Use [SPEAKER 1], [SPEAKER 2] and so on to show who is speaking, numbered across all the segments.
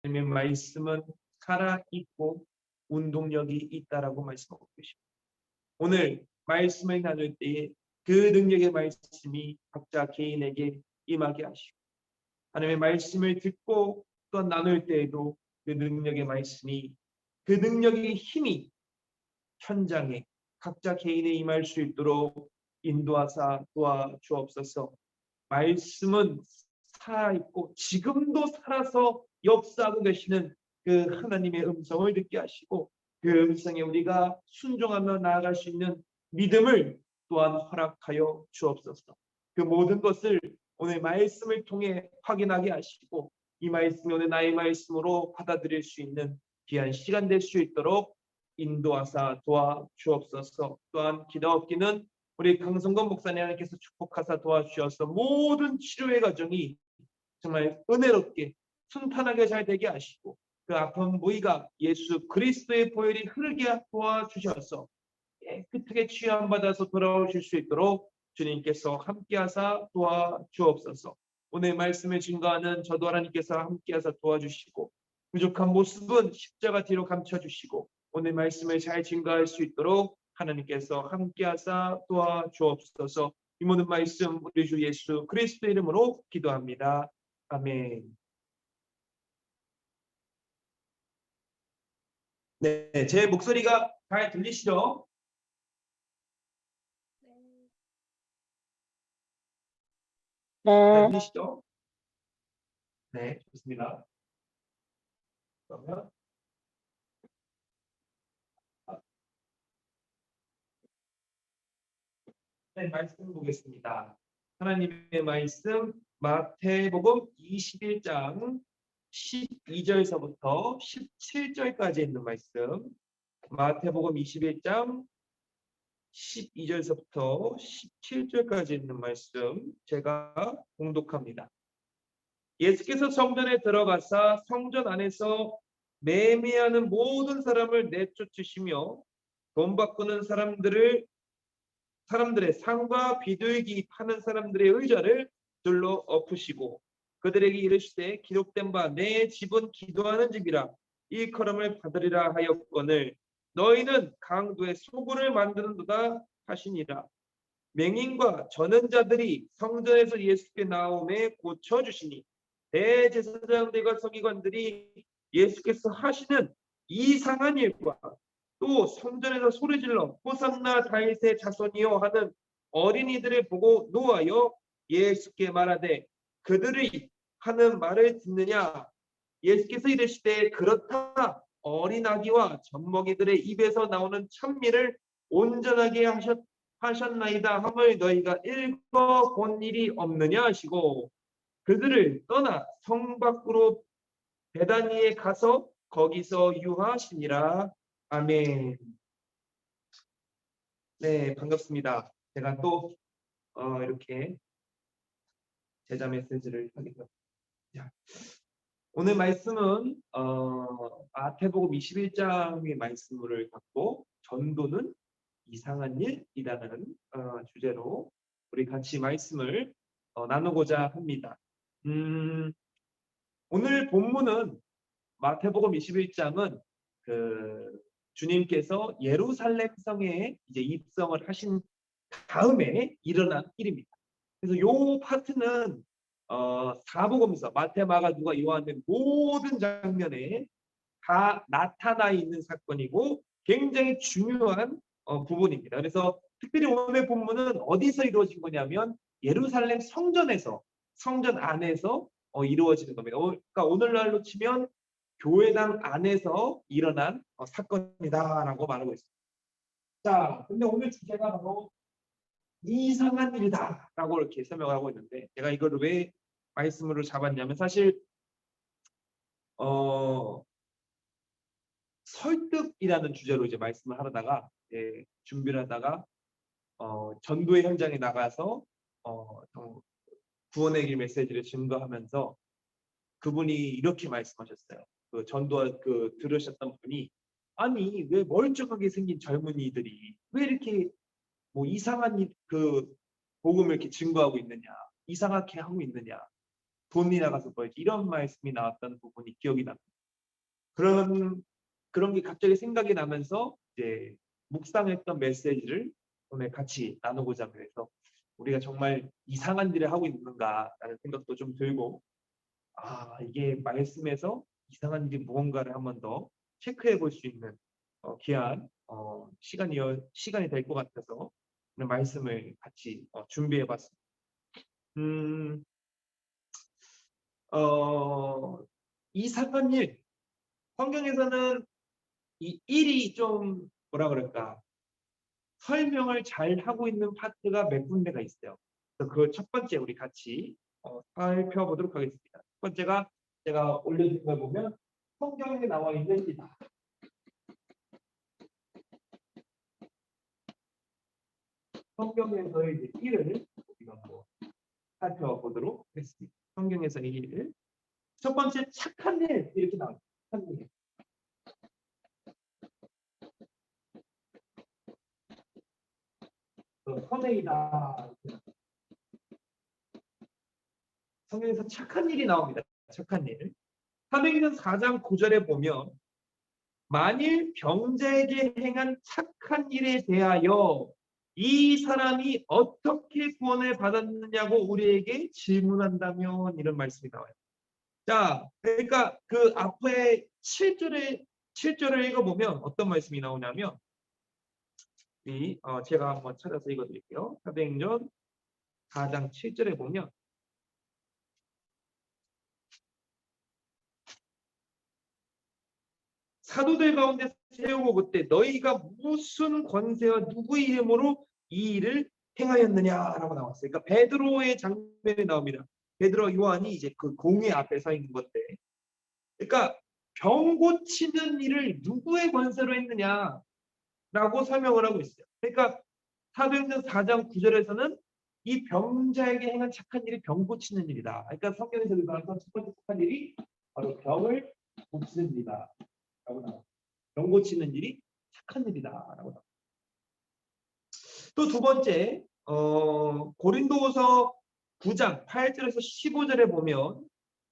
[SPEAKER 1] 하나님의 말씀은 살아있고 운동력이 있다라고 말씀하고 계십니다. 오늘 말씀을 나눌 때에 그 능력의 말씀이 각자 개인에게 임하게 하시고, 하나님의 말씀을 듣고 또 나눌 때에도 그 능력의 말씀이, 그 능력의 힘이 현장에 각자 개인에 임할 수 있도록 인도하사 도와주옵소서. 말씀은 살아있고 지금도 살아서 역사하고 계시는 그 하나님의 음성을 듣게 하시고, 그 음성에 우리가 순종하며 나아갈 수 있는 믿음을 또한 허락하여 주옵소서. 그 모든 것을 오늘 말씀을 통해 확인하게 하시고, 이 말씀이 오늘 나의 말씀으로 받아들일 수 있는 귀한 시간 될 수 있도록 인도하사 도와주옵소서. 또한 기도하기는 우리 강성건 목사님 하나님께서 축복하사 도와주셔서 모든 치료의 과정이 정말 은혜롭게 순탄하게 잘 되게 하시고, 그 아픈 부위가 예수 그리스도의 보혈이 흐르게 도와주셔서 깨끗하게 취함받아서 돌아오실 수 있도록 주님께서 함께하사 도와주옵소서. 오늘 말씀을 증거하는 저도 하나님께서 함께하사 도와주시고, 부족한 모습은 십자가 뒤로 감춰주시고, 오늘 말씀을 잘 증거할 수 있도록 하나님께서 함께하사 도와주옵소서. 이 모든 말씀 우리 주 예수 그리스도 이름으로 기도합니다. 아멘. 네, 제 목소리가 잘 들리시죠? 잘
[SPEAKER 2] 네.
[SPEAKER 1] 들리시죠? 네, 좋습니다. 그러면 네, 말씀 보겠습니다. 하나님의 말씀 마태복음 21장 12절서부터 17절까지 있는 말씀. 마태복음 21장 12절서부터 17절까지 있는 말씀 제가 봉독합니다. 예수께서 성전에 들어가사 성전 안에서 매매하는 모든 사람을 내쫓으시며 돈 바꾸는 사람들의 상과 비둘기 파는 사람들의 의자를 둘러 엎으시고 그들에게 이르시되 기록된 바 내 집은 기도하는 집이라 일컬음을 받으리라 하였거늘 너희는 강도의 소굴을 만드는도다 하시니라. 맹인과 저는 자들이 성전에서 예수께 나오매 고쳐주시니 대제사장들과 서기관들이 예수께서 하시는 이상한 일과 또 성전에서 소리질러 호산나 다윗의 자손이여 하는 어린이들을 보고 노하여 예수께 말하되 그들이 하는 말을 듣느냐. 예수께서 이르시되 그렇다. 어린 아기와 젖먹이들의 입에서 나오는 찬미를 온전하게 하셨나이다 함을 너희가 읽어 본 일이 없느냐 하시고 그들을 떠나 성 밖으로 베다니에 가서 거기서 유하시니라. 아멘. 네, 반갑습니다. 제가 또 이렇게 제자 메시지를 하게 됩니다. 오늘 말씀은 마태복음 21장의 말씀을 갖고 전도는 이상한 일이라는 주제로 우리 같이 말씀을 나누고자 합니다. 오늘 본문은 마태복음 21장은 그 주님께서 예루살렘 성에 이제 입성을 하신 다음에 일어난 일입니다. 그래서 요 파트는 사복음서 마태, 마가, 누가, 요한의 모든 장면에 다 나타나 있는 사건이고 굉장히 중요한 부분입니다. 그래서 특별히 오늘 본문은 어디서 이루어진 거냐면 예루살렘 성전에서, 성전 안에서 이루어지는 겁니다. 그러니까 오늘날로 치면 교회당 안에서 일어난 사건이다라고 말하고 있습니다. 자, 근데 오늘 주제가 바로 이상한 일이다라고 이렇게 설명하고 있는데 제가 이걸 왜 말씀으로 잡았냐면 사실 설득이라는 주제로 이제 말씀을 하다가 준비를 하다가 전도의 현장에 나가서 구원의 길 메시지를 증거하면서 그분이 이렇게 말씀하셨어요. 그 전도 들으셨던 분이 아니 왜 멀쩡하게 생긴 젊은이들이 왜 이렇게 뭐 이상한 그 복음을 이렇게 증거하고 있느냐, 이상하게 하고 있느냐, 돈이 나가서 벌지 이런 말씀이 나왔던 부분이 기억이 납니다. 그런 게 갑자기 생각이 나면서 이제 묵상했던 메시지를 오늘 같이 나누고자 해서 우리가 정말 이상한 일을 하고 있는가라는 생각도 좀 들고 이게 말씀에서 이상한 일이 무언가를 한 번 더 체크해 볼 수 있는 귀한 시간이 될 것 같아서 오늘 말씀을 같이 준비해 봤습니다. 음, 이상한 일, 성경에서는 이 일이 좀 뭐라 그럴까 설명을 잘 하고 있는 파트가 몇 군데가 있어요. 그래서 그 첫 번째 우리 같이 살펴보도록 하겠습니다. 첫 번째가 제가 올려드린 걸 보면 성경에 나와 있는 일이다. 성경에서의 이제 일을 우리가 살펴보도록 하겠습니다. 성경에서의 일. 첫 번째 착한 일 이렇게 나옵니다. 착한 일. 선행이다. 성경에서 착한 일이 나옵니다. 착한 일. 사도행전 4장 9절에 보면 만일 병자에게 행한 착한 일에 대하여 이 사람이 어떻게 구원을 받았느냐고 우리에게 질문한다면 이런 말씀이 나와요. 자, 그러니까 그 앞에 7절을 읽어보면 어떤 말씀이 나오냐면 제가 한번 찾아서 읽어드릴게요. 사도행전 4장 7절에 보면 사도들 가운데 세우고 그때 너희가 무슨 권세와 누구의 이름으로 이 일을 행하였느냐라고 나왔어요. 그러니까 베드로의 장면이 나옵니다. 베드로 요한이 이제 그 공회 앞에 서 있는 건데, 그러니까 병 고치는 일을 누구의 권세로 했느냐라고 설명을 하고 있어요. 그러니까 사도행전 4장 9절에서는 이 병자에게 행한 착한 일이 병 고치는 일이다. 그러니까 성경에서 말하는 첫 번째 착한 일이 바로 병을 고치는 일이다. 라고 나와. 병 고치는 일이 착한 일이다라고 나와. 또 두 번째, 고린도후서 9장 8절에서 15절에 보면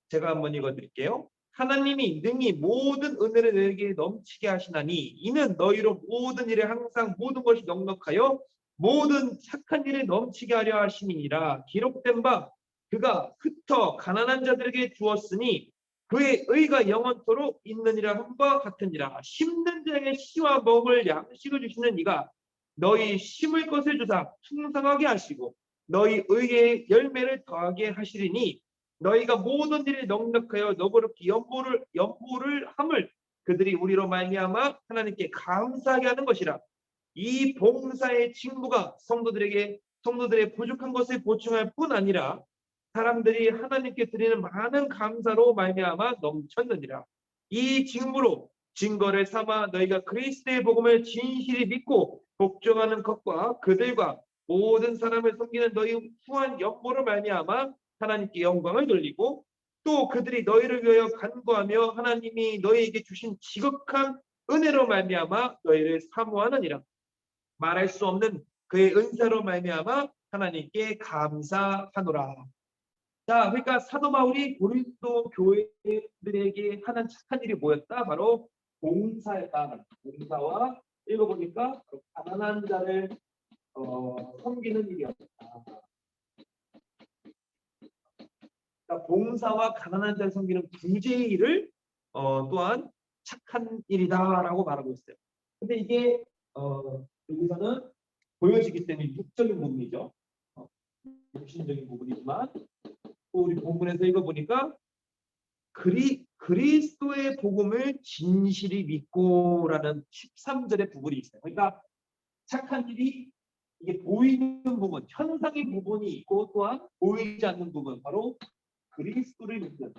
[SPEAKER 1] 제가 한번 읽어드릴게요. 하나님이 능히 모든 은혜를 너에게 넘치게 하시나니 이는 너희로 모든 일에 항상 모든 것이 넉넉하여 모든 착한 일에 넘치게 하려 하심이니라. 기록된 바 그가 흩어 가난한 자들에게 주었으니 그의 의가 영원토록 있느니라 함과 같으니라. 심는 자에게 씨와 먹을 양식을 주시는 이가 너희 심을 것을 주사 풍성하게 하시고 너희 의의 열매를 더하게 하시리니 너희가 모든 일에 넉넉하여 너그럽게 연보를 함을 그들이 우리로 말미암아 하나님께 감사하게 하는 것이라. 이 봉사의 징부가 성도들의 부족한 것을 보충할 뿐 아니라 사람들이 하나님께 드리는 많은 감사로 말미암아 넘쳤느니라. 이 징부로 증거를 삼아 너희가 그리스도의 복음을 진실히 믿고 복종하는 것과 그들과 모든 사람을 섬기는 너희 후한 연보로 말미암아 하나님께 영광을 돌리고 또 그들이 너희를 위하여 간구하며 하나님이 너희에게 주신 지극한 은혜로 말미암아 너희를 사모하느니라. 말할 수 없는 그의 은사로 말미암아 하나님께 감사하노라. 자, 그러니까 사도 바울이 고린도 교회들에게 하는 착한 일이 뭐였다? 바로 봉사였다. 봉사와 읽어보니까 가난한 자를 섬기는 일이었다. 그러니까 봉사와 가난한 자를 섬기는 구제의 일을 또한 착한 일이다라고 말하고 있어요. 근데 이게 여기서는 보여지기 때문에 육적인 부분이죠. 육신적인 부분이지만 또 우리 본문에서 읽어보니까 그리스도의 복음을 진실히 믿고라는 13절의 부분이 있어요. 그러니까 착한 일이 이게 보이는 부분, 현상의 부분이 있고 또한 보이지 않는 부분, 바로 그리스도를 믿는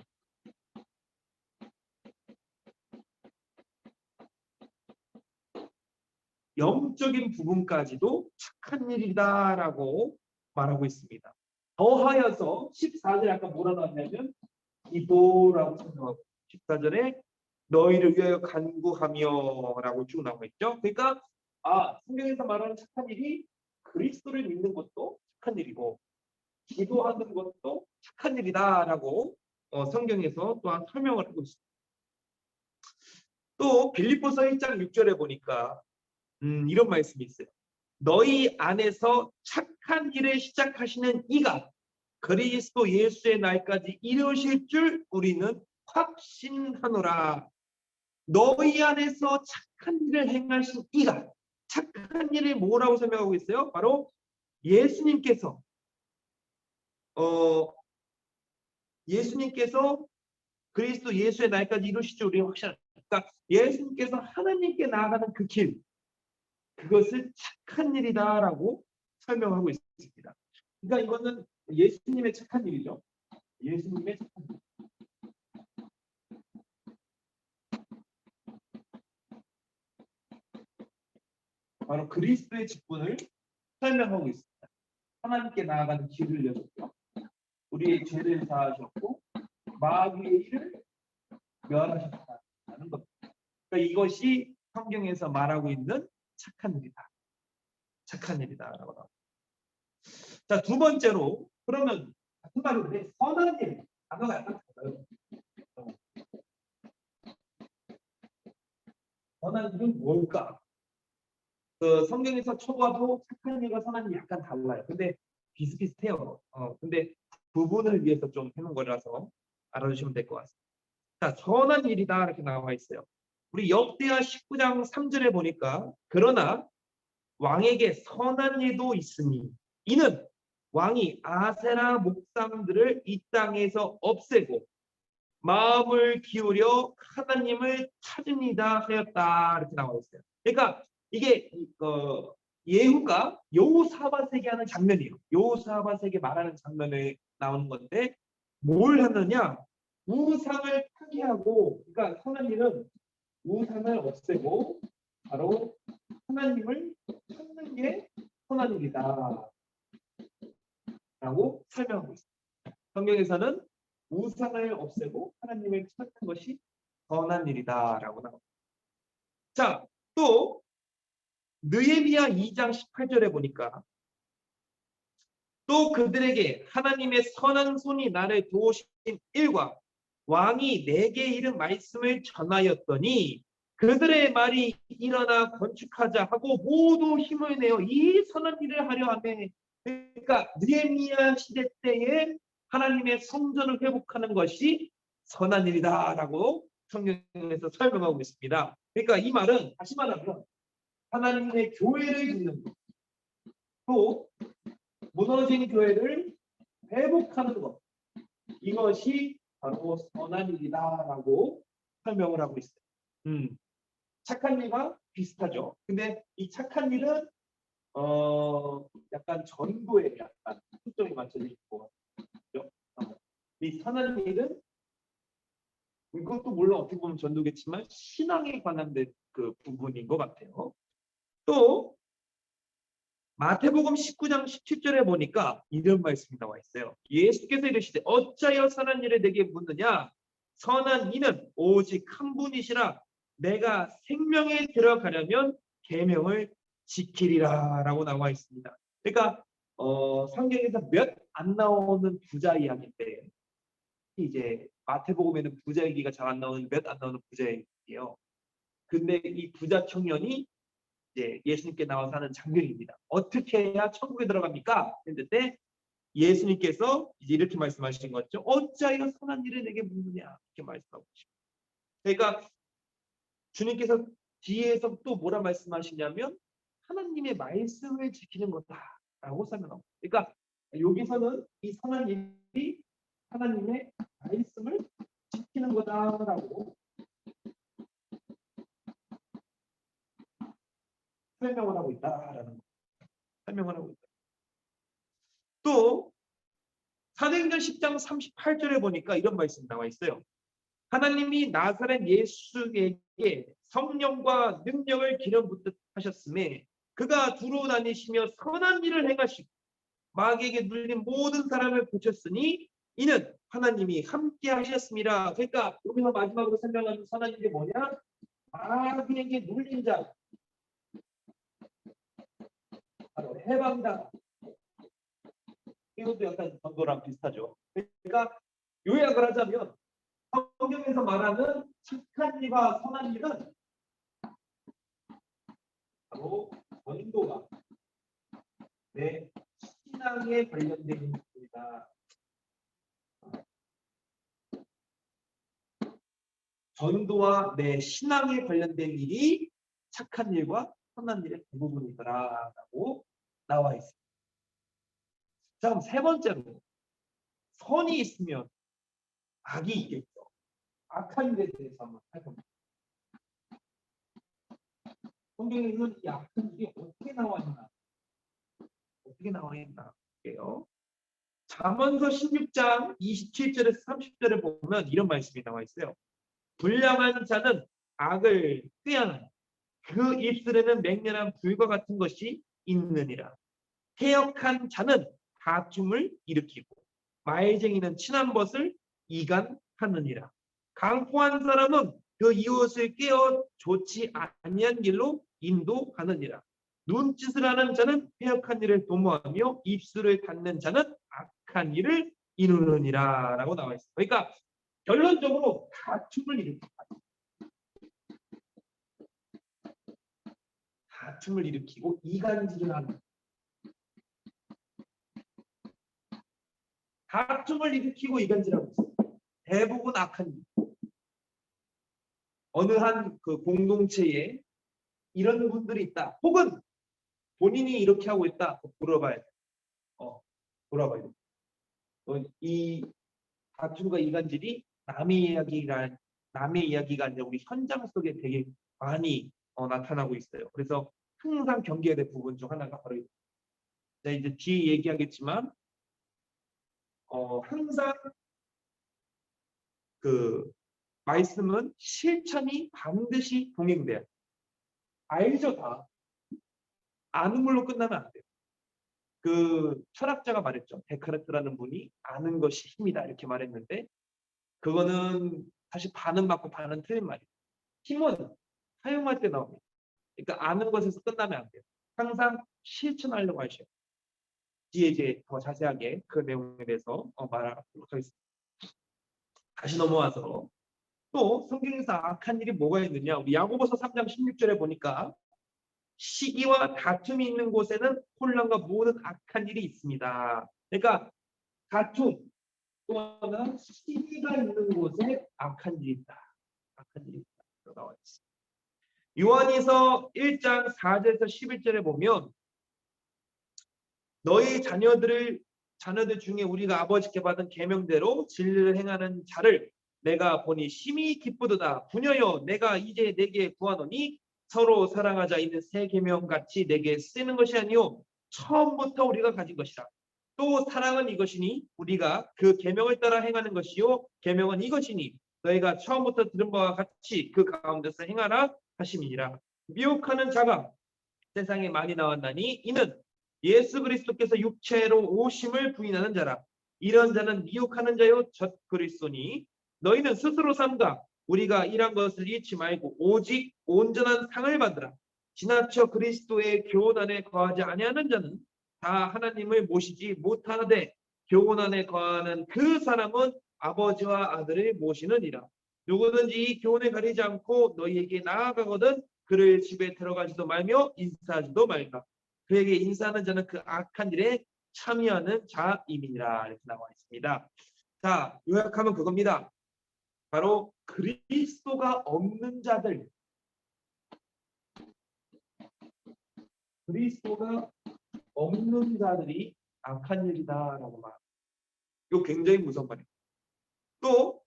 [SPEAKER 1] 영적인 부분까지도 착한 일이다라고 말하고 있습니다. 더하여서 14절에 아까 뭐라 나왔냐면 기도라고 설명하고 14절에 너희를 위하여 간구하며라고 쭉 나와 있죠. 그러니까 성경에서 말하는 착한 일이 그리스도를 믿는 것도 착한 일이고 기도하는 것도 착한 일이다라고 성경에서 또한 설명을 하고 있습니다. 또 빌립보서 1장 6절에 보니까 이런 말씀이 있어요. 너희 안에서 착한 일을 시작하시는 이가 그리스도 예수의 날까지 이루실 줄 우리는 확신하노라. 너희 안에서 착한 일을 행하신 이가, 착한 일을 뭐라고 설명하고 있어요? 바로 예수님께서 예수님께서 그리스도 예수의 날까지 이루실 줄 우리는 확신합니다. 그러니까 예수님께서 하나님께 나아가는 그 길, 그것을 착한 일이다라고 설명하고 있습니다. 그러니까 이거는 예수님의 착한 일이죠. 예수님의 착한 일. 바로 그리스도의 직분을 설명하고 있습니다. 하나님께 나아가는 길을 여셨고, 우리의 죄를 사하셨고, 마귀의 일을 멸하셨다는 겁니다. 그러니까 이것이 성경에서 말하고 있는 착한 일이다. 착한 일이다라고 나옵니다. 자, 두 번째로 그러면 같은 말인데 선한 일 단어가 약간 달라요. 선한 일은 뭘까? 그 성경에서 초과도 착한 일과 선한 일이 약간 달라요. 근데 비슷비슷해요. 근데 부분을 위해서 좀 해놓은 거라서 알아두시면 될 것 같습니다. 자, 선한 일이다 이렇게 나와 있어요. 우리 역대하 19장 3절에 보니까 그러나 왕에게 선한 일도 있으니 이는 왕이 아세라 목상들을 이 땅에서 없애고 마음을 기울여 하나님을 찾으니다 하였다 이렇게 나와 있어요. 그러니까 이게 예후가 여호사밧에게 하는 장면이에요. 여호사밧에게 말하는 장면에 나오는 건데 뭘 하느냐? 우상을 파괴하고, 그러니까 선한 일은 우상을 없애고 바로 하나님을 찾는 게 선한 일이다 라고 설명하고 있습니다. 성경에서는 우상을 없애고 하나님을 찾는 것이 선한 일이다 라고 나옵니다. 자, 또 느헤미야 2장 18절에 보니까 또 그들에게 하나님의 선한 손이 나를 도우신 일과 왕이 내게 이른 말씀을 전하였더니 그들의 말이 일어나 건축하자 하고 모두 힘을 내어 이 선한 일을 하려 하매, 그러니까 느헤미야 시대 때에 하나님의 성전을 회복하는 것이 선한 일이다라고 성경에서 설명하고 있습니다. 그러니까 이 말은 다시 말하면 하나님의 교회를 짓는 것, 또 무너진 교회를 회복하는 것, 이것이 바로 선한 일이다라고 설명을 하고 있어요. 착한 일과 비슷하죠. 근데 이 착한 일은 약간 전도에 약간 초점이 맞춰져 있고, 그렇죠? 이 선한 일은 이것도 물론 어떻게 보면 전도겠지만 신앙에 관한 그 부분인 것 같아요. 또 마태복음 19장 17절에 보니까 이런 말씀이 나와 있어요. 예수께서 이르시되 어찌하여 선한 일을 내게 묻느냐? 선한 이는 오직 한 분이시라. 내가 생명에 들어가려면 계명을 지키리라 라고 나와 있습니다. 그러니까 성경에서 몇 안 나오는 부자 이야기인데, 이제 마태복음에는 부자 얘기가 잘 안 나오는, 몇 안 나오는 부자 얘기예요. 근데 이 부자 청년이 이제 예수님께 나와서 하는 장면입니다. 어떻게 해야 천국에 들어갑니까? 했는데 예수님께서 이제 이렇게 말씀하신 거죠. 어찌하여 선한 일을 내게 묻느냐? 이렇게 말씀하고 계십니다. 그러니까 주님께서 뒤에서 또 뭐라 말씀하시냐면 하나님의 말씀을 지키는 거다라고 설명합니다. 그러니까 여기서는 이 선한 일이 하나님의 말씀을 지키는 거다라고 설명을 하고 있다라는 거. 설명을 하고 있다. 또 사도행전 10장 38절에 보니까 이런 말씀이 나와 있어요. 하나님이 나사렛 예수에게 성령과 능력을 기름 붓듯 하셨음에 그가 두루 다니시며 선한 일을 행하시고 마귀에게 눌린 모든 사람을 고쳤으니 이는 하나님이 함께 하셨습니다. 그러니까 여기서 마지막으로 설명하는 선한 일이 뭐냐? 마귀에게 눌린 자, 바로 해방다. 이것도 약간 전도랑 비슷하죠. 그러니까 요약을 하자면 성경에서 말하는 착한 일과 선한 일은 바로 전도와 내 신앙에 관련된 일입니다. 전도와 내 신앙에 관련된 일이 착한 일과 선한 일의 대부분이더라라고 나와 있습니다. 자, 그럼 세 번째로 선이 있으면 악이 있겠죠. 악한 일에 대해서 한번 살펴봅니다. 성경에는 이 악한 일이 어떻게 나와 있나? 어떻게 나와 있나 볼게요. 잠언서 16장 27절에서 30절에 보면 이런 말씀이 나와 있어요. 불량한 자는 악을 꾀하나니 그 입술에는 맹렬한 불과 같은 것이 있느니라. 해역한 자는 다툼을 일으키고 마해쟁이는 친한 것을 이간하느니라. 강포한 사람은 그 이웃을 깨어 좋지 아니한 길로 인도하느니라. 눈짓을 하는 자는 해역한 일을 도모하며 입술을 닫는 자는 악한 일을 이루느니라 라고 나와 있습니다. 그러니까 결론적으로 다툼을 일으킵니다. 다툼을 일으키고 이간질을 하는, 다툼을 일으키고 이간질하고 있어요. 대부분 악한 일. 어느 한 그 공동체에 이런 분들이 있다. 혹은 본인이 이렇게 하고 있다. 물어봐야 돼. 물어봐야 돼. 이 다툼과 이간질이 남의 이야기가 아니라 우리 현장 속에 되게 많이 나타나고 있어요. 그래서 항상 경계해야 될 부분 중 하나가 바로 이제 뒤에 얘기하겠지만 항상 그 말씀은 실천이 반드시 동행돼야 돼요. 알죠, 다. 아는 걸로 끝나면 안 돼요. 그 철학자가 말했죠. 데카르트라는 분이 아는 것이 힘이다 이렇게 말했는데 그거는 사실 반은 맞고 반은 틀린 말이에요. 힘은 사용할 때 나옵니다. 그러니까 아는 것에서 끝나면 안 돼요. 항상 실천하려고 하셔요. 뒤에 이제 더 자세하게 그 내용에 대해서 말하도록 하겠습니다. 다시 넘어와서 또 성경에서 악한 일이 뭐가 있느냐. 우리 야고보서 3장 16절에 보니까 시기와 다툼이 있는 곳에는 혼란과 모든 악한 일이 있습니다. 그러니까 다툼 또 하나 시기가 있는 곳에 악한 일이 있다. 악한 일이 있다. 나와 있습니다. 요한이서 1장 4절에서 11절에 보면 너희 자녀들 중에 우리가 아버지께 받은 계명대로 진리를 행하는 자를 내가 보니 심히 기쁘도다. 부녀여 내가 이제 내게 구하노니 서로 사랑하자. 이는 새 계명 같이 내게 쓰는 것이 아니요 처음부터 우리가 가진 것이라. 또 사랑은 이것이니 우리가 그 계명을 따라 행하는 것이요 계명은 이것이니 너희가 처음부터 들은 바와 같이 그 가운데서 행하라 하심이니라. 미혹하는 자가 세상에 많이 나왔나니 이는 예수 그리스도께서 육체로 오심을 부인하는 자라. 이런 자는 미혹하는 자요 젖 그리스도니 너희는 스스로 삼가 우리가 일한 것을 잃지 말고 오직 온전한 상을 받으라. 지나쳐 그리스도의 교훈 안에 거하지 아니하는 자는 다 하나님을 모시지 못하되 교훈 안에 거하는 그 사람은 아버지와 아들을 모시느니라. 누구든지 이 교훈에 가리지 않고 너희에게 나아가거든 그를 집에 들어가지도 말며 인사하지도 말라. 그에게 인사하는 자는 그 악한 일에 참여하는 자임이니라. 이렇게 나와 있습니다. 자, 요약하면 그겁니다. 바로 그리스도가 없는 자들, 그리스도가 없는 자들이 악한 일이다라고 말합니다. 이거 굉장히 무서운 말이에요. 또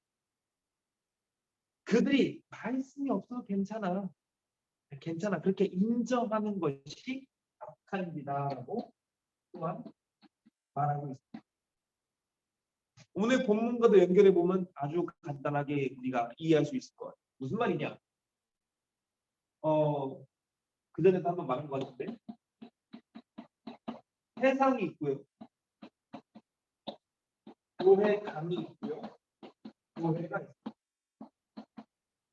[SPEAKER 1] 그들이 말씀이 없어도 괜찮아. 그렇게 인정하는 것이 악한 일이다라고 또한 말하고 있습니다. 오늘 본문과도 연결해 보면 아주 간단하게 우리가 이해할 수 있을 것 같아요. 무슨 말이냐? 그 전에도 한번 말한 것 같은데 세상이 있고요, 교회 감이 있고요, 교회가 있어요.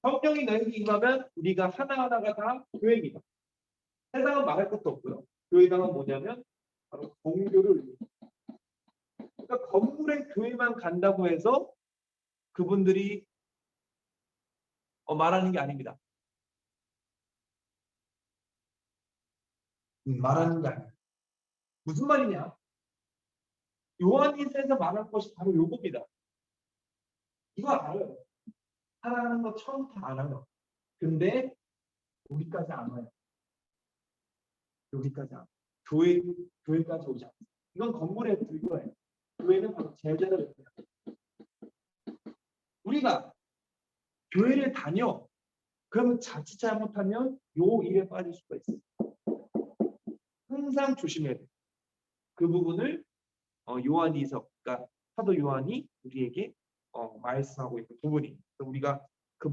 [SPEAKER 1] 성령이 너에게 임하면 우리가 하나하나가 다 교회입니다. 세상은 말할 것도 없고요. 교회당은 뭐냐면 바로 종교를 그러니까 건물의 교회만 간다고 해서 그분들이 말하는 게 아닙니다. 말하는 게 아니에요. 무슨 말이냐? 요한일서에서 말할 것이 바로 요겁니다. 이거 알아요. 사랑하는 거 처음 다 알아요. 근데 여기까지 안 와요. 여기까지 안 와요. 교회까지 오지 않아요. 이건 건물의 불교예요. 교회는 바로 제자를 의미합니다. 우리가 교회를 다녀. 그러면 자칫 잘못하면 요 일에 빠질 수가 있어요. 항상 조심해야 돼요. 그 부분을 요한이서, 그러니까 사도 요한이 우리에게 말씀하고 있는 부분이. 우리가 그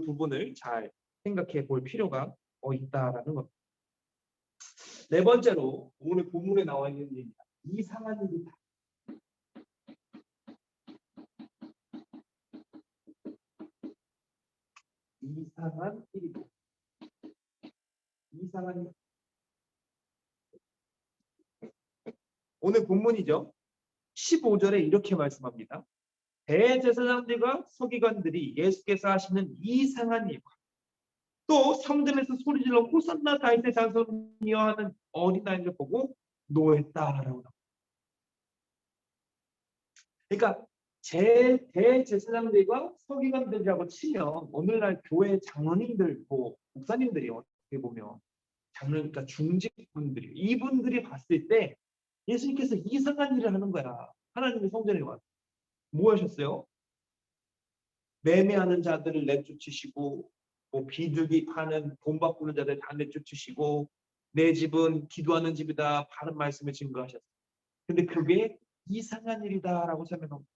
[SPEAKER 1] 부분을 잘 생각해 볼 필요가 있다라는 겁니다. 네 번째로 오늘 본문에 나와 있는 얘기입니다. 이상한 일이다. 이상한 일이다. 이상한 일. 오늘 본문이죠. 15절에 이렇게 말씀합니다. 대제사장들과 서기관들이 예수께서 하시는 이상한 일과 또 성전에서 소리질러 호산나 다윗의 자손이여 하는 어린아이를 보고 노했다라고 합니다. 그러니까 대제사장들과 서기관들이라고 치면 오늘날 교회 장로님들, 목사님들이 어떻게 보면 그러니까 중직분들이, 이분들이 봤을 때 예수님께서 이상한 일을 하는 거야. 하나님의 성전에 와서 뭐 하셨어요? 매매하는 자들을 내쫓으시고, 비둘기 파는 돈 바꾸는 자들 다 내쫓으시고, 내 집은 기도하는 집이다, 바른 말씀을 증거하셨어요. 근데 그게 이상한 일이다라고 설명합니다.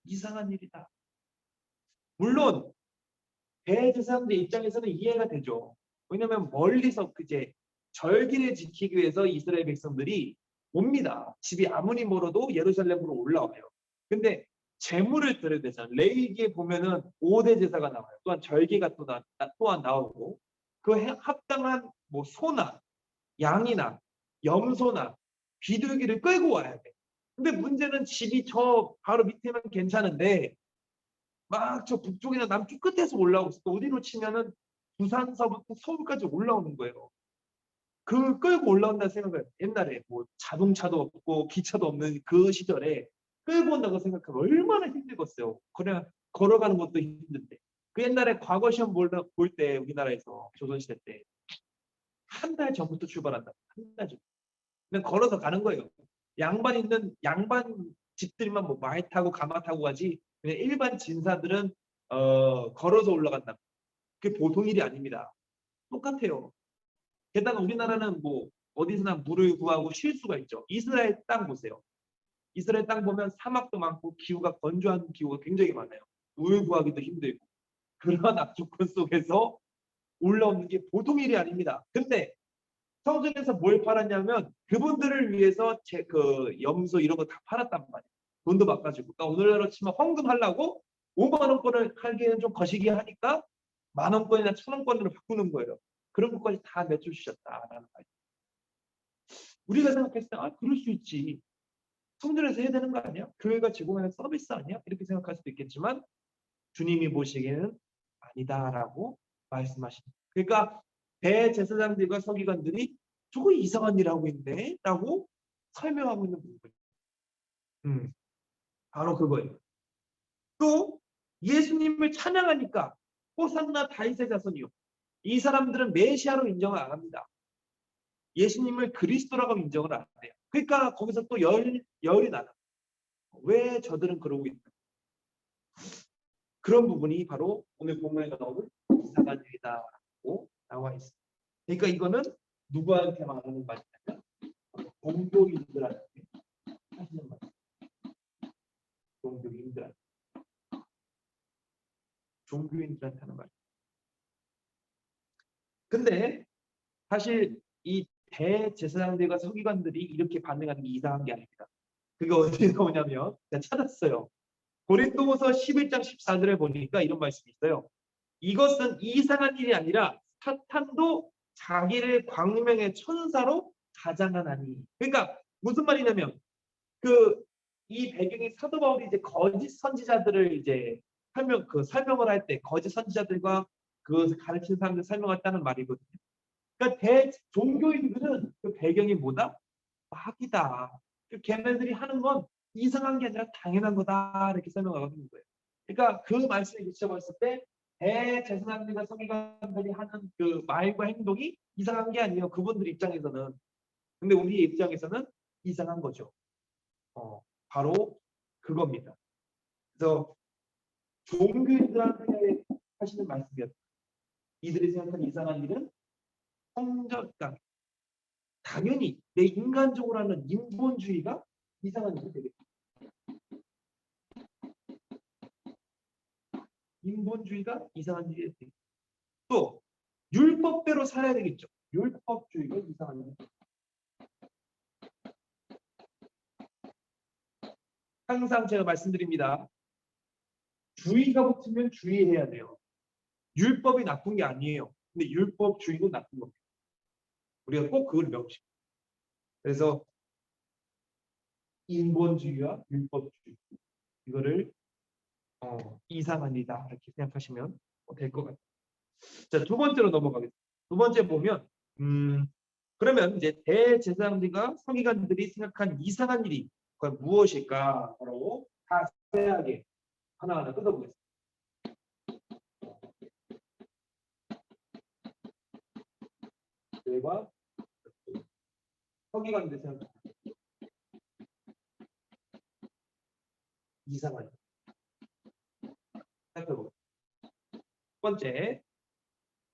[SPEAKER 1] 이상한 일이다. 물론 대제사장들 입장에서는 이해가 되죠. 왜냐하면 멀리서 이제 절기를 지키기 위해서 이스라엘 백성들이 옵니다. 집이 아무리 멀어도 예루살렘으로 올라와요. 근데 제물을 드려야 되잖아요. 레위기에 보면은 5대 제사가 나와요. 또한 절기가 또한 나오고, 그 합당한 소나 양이나 염소나 비둘기를 끌고 와야 돼. 근데 문제는 집이 저 바로 밑에만 괜찮은데 막 저 북쪽이나 남쪽 끝에서 올라오고 있어. 어디로 치면은 부산서부터 서울까지 올라오는 거예요. 그 끌고 올라온다는 생각을 옛날에 자동차도 없고 기차도 없는 그 시절에 끌고 온다고 생각하면 얼마나 힘들겠어요. 그냥 걸어가는 것도 힘든데. 그 옛날에 과거 시험 볼 때 우리나라에서 조선시대 때 한 달 전부터 출발한다. 한 달 전. 그냥 걸어서 가는 거예요. 양반 집들만 말 타고 가마 타고 가지, 그냥 일반 진사들은 걸어서 올라간다. 그게 보통 일이 아닙니다. 똑같아요. 게다가 우리나라는 어디서나 물을 구하고 쉴 수가 있죠. 이스라엘 땅 보세요. 이스라엘 땅 보면 사막도 많고 기후가 건조한 기후가 굉장히 많아요. 물 구하기도 힘들고. 그런 악조건 속에서 올라오는 게 보통 일이 아닙니다. 근데 성전에서 뭘 팔았냐면 그분들을 위해서 염소 이런 거 다 팔았단 말이에요. 돈도 바꿔주고. 그러니까 오늘날로 치면 헌금하려고 5만 원권을 하기에는 좀 거시기 하니까 10,000원권이나 1,000원권으로 바꾸는 거예요. 그런 것까지 다 내쫓으셨다라는 말이에요. 우리가 생각했을 때 그럴 수 있지. 성전에서 해야 되는 거 아니야? 교회가 제공하는 서비스 아니야? 이렇게 생각할 수도 있겠지만 주님이 보시기에는 아니다라고 말씀하십니다. 그러니까 대제사장들과 서기관들이 저거 이상한 일 하고 있네 라고 설명하고 있는 부분. 바로 그거예요. 또 예수님을 찬양하니까 호산나 다윗의 자손이요. 이 사람들은 메시아로 인정을 안 합니다. 예수님을 그리스도라고 인정을 안 해요. 그러니까 거기서 또 열이 나요. 왜 저들은 그러고 있나? 그런 부분이 바로 오늘 본문에 나오는 이상한 일이다라고 나와 있습니다. 그러니까 이거는 누구한테 말하는 말이냐면 종교인들한테 하시는 말. 종교인들한테 하는 말. 근데 사실 이 대제사장들과 서기관들이 이렇게 반응하는 게 이상한 게 아닙니다. 그게 어디에 나오냐면 제가 찾았어요. 고린도후서 11장 14절에 보니까 이런 말씀이 있어요. 이것은 이상한 일이 아니라 사탄도 자기를 광명의 천사로 가장하나니. 그러니까 무슨 말이냐면 이 배경이 사도 바울이 이제 거짓 선지자들을 이제 설명을 할 때 거짓 선지자들과 그 가르치는 사람들 설명했다는 말이거든요. 그러니까 대 종교인들은 그 배경이 뭐다? 마귀다. 그 걔네들이 하는 건 이상한 게 아니라 당연한 거다 이렇게 설명하고 있는 거예요. 그러니까 그 말씀에 비춰봤을 때 대제사장들과 서기관들이 하는 그 말과 행동이 이상한 게 아니에요. 그분들 입장에서는. 근데 우리 입장에서는 이상한 거죠. 바로 그겁니다. 그래서 종교인들한테 하시는 말씀이었다. 이들이 생각하는 이상한 일은 성적당 당연히 내 인간적으로 하는 인본주의가 이상한 일이 되겠죠. 인본주의가 이상한 일이 되겠죠. 또 율법대로 살아야 되겠죠. 율법주의가 이상한 일. 항상 제가 말씀드립니다. 주의가 붙으면 주의해야 돼요. 율법이 나쁜 게 아니에요. 근데 율법주의는 나쁜 겁니다. 우리가 꼭 그걸 명심. 그래서 인본주의와 율법주의 이거를 이상한 일이다 이렇게 생각하시면 될 것 같아요. 자, 두 번째로 넘어가겠습니다. 두 번째 보면 그러면 이제 대제사장들과 서기관들이 생각한 이상한 일이 과연 무엇일까? 바로 자세하게 하나하나 뜯어보겠습니다. 뇌와 서기관들 생각 이상한 일. 살펴보겠습니다. 첫 번째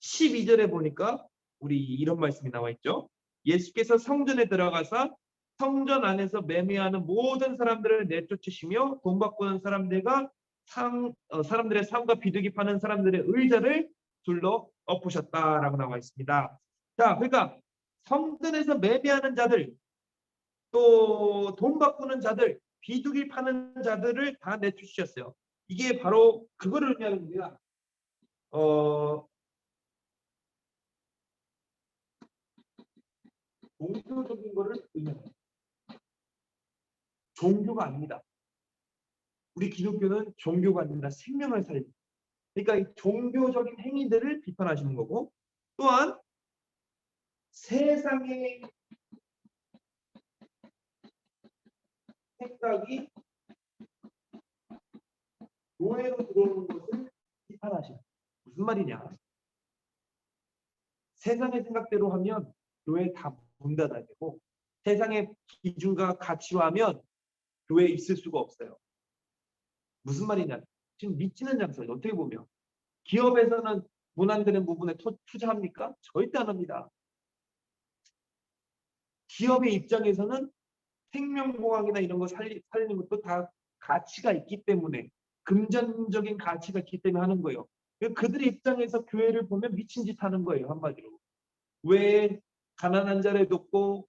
[SPEAKER 1] 12절에 보니까 우리 이런 말씀이 나와 있죠. 예수께서 성전에 들어가서 성전 안에서 매매하는 모든 사람들을 내쫓으시며 돈 바꾸는 사람들과 사람들의 삶과 비둘기 파는 사람들의 의자를 둘러 엎으셨다라고 나와 있습니다. 자, 그러니까 성전에서 매매하는 자들, 또 돈 바꾸는 자들, 비둘기 파는 자들을 다 내쫓으셨어요. 이게 바로 그거를 의미하는 겁니다. 종교적인 거를 의미합니다. 종교가 아닙니다. 우리 기독교는 종교가 아니라 생명을 살립니다. 그러니까 이 종교적인 행위들을 비판하시는 거고, 또한 세상의 생각이 교회로 들어오는 것을 비판하시는 거예요. 무슨 말이냐? 세상의 생각대로 하면 교회 다 문 닫아야 되고, 세상의 기준과 가치로 하면 교회에 있을 수가 없어요. 무슨 말이냐? 지금 미치는 장소예요. 어떻게 보면 기업에서는 문 안 되는 부분에 투자합니까? 절대 안 합니다. 기업의 입장에서는 생명보험이나 이런 거 살리는 것도 다 가치가 있기 때문에 금전적인 가치가 있기 때문에 하는 거예요. 그들의 입장에서 교회를 보면 미친 짓 하는 거예요. 한마디로. 왜 가난한 자를 돕고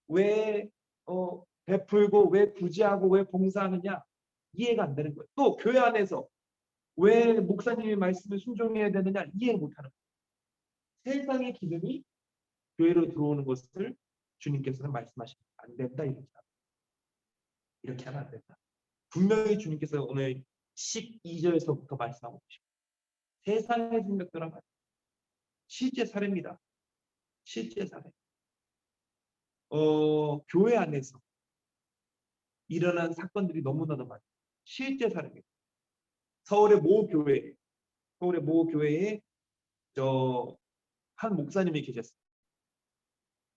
[SPEAKER 1] 왜 베풀고 왜 부지하고 왜 봉사하느냐 이해가 안 되는 거예요. 또 교회 안에서 왜 목사님의 말씀을 순종해야 되느냐 이해 못하는 거예요. 세상의 기능이 교회로 들어오는 것을 주님께서는 말씀하시면 안 된다 이렇게 하면 안 된다. 분명히 주님께서 오늘 12절에서부터 말씀하고 계십니다. 세상의 생각들은 실제 사례입니다. 실제 사례. 교회 안에서 일어난 사건들이 너무나도 많아요. 실제 사례입니다. 서울의 모 교회에 한 목사님이 계셨어요.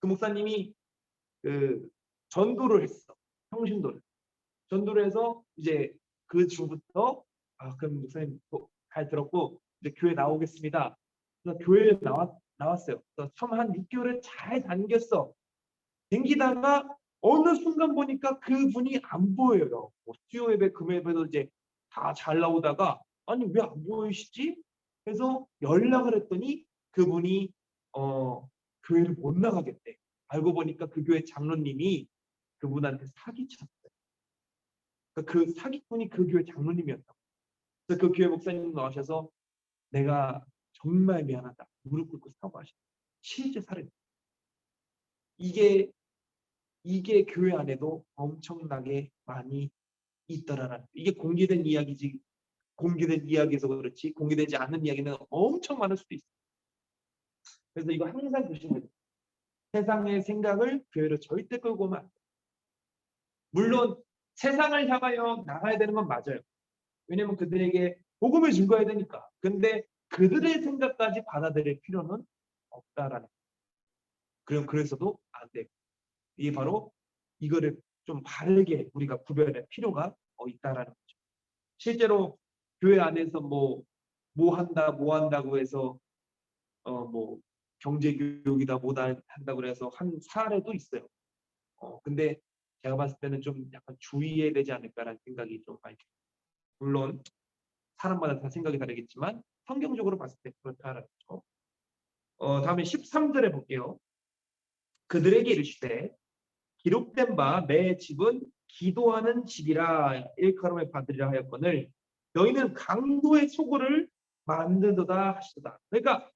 [SPEAKER 1] 그 목사님이 그 전도를 했어. 평신도를. 전도를 해서 이제 그 주부터 그럼 목사님 잘 들었고 이제 교회 나오겠습니다. 그래서 교회에 나왔어요. 그래서 처음 한 6개월을 잘 다녔어. 댕기다가 어느 순간 보니까 그분이 안 보여요. 수요 예배, 금요 예배도 이제 다 잘 나오다가 아니 왜 안 보이시지? 그래서 연락을 했더니 그분이 교회를 못 나가겠대. 알고 보니까 그 교회 장로님이 그분한테 사기쳤어요. 그러니까 그 사기꾼이 그 교회 장로님이었다고. 그래서 그 교회 목사님 나오셔서 내가 정말 미안하다. 무릎 꿇고 사과하셨다. 실제 사례입니다. 이게 교회 안에도 엄청나게 많이 있더라라는 이게 공개된 이야기지 공개된 이야기에서 그렇지 공개되지 않는 이야기는 엄청 많을 수도 있어요. 그래서 이거 항상 보시면 돼요. 세상의 생각을 교회로 절대 끌고 오면 안 돼요. 물론 세상을 향하여 나가야 되는 건 맞아요. 왜냐면 그들에게 복음을 증거해야 되니까. 근데 그들의 생각까지 받아들일 필요는 없다라는 거예요. 그래서도 안 돼요. 이게 바로 이거를 좀 바르게 우리가 구별할 필요가 있다라는 거죠. 실제로 교회 안에서 뭐 한다고 해서 뭐 경제 교육이다 뭐다 한다고 해서 한 사례도 있어요. 근데 제가 봤을 때는 좀 약간 주의해야 되지 않을까라는 생각이 좀 많이 들어요. 물론 사람마다 다 생각이 다르겠지만 성경적으로 봤을 때 그렇다라는 거죠. 다음에 13절에 볼게요. 그들에게 이르시되 기록된 바 내 집은 기도하는 집이라 일컬음을 받으리라 하였거늘 너희는 강도의 소굴을 만드도다 하시도다. 그러니까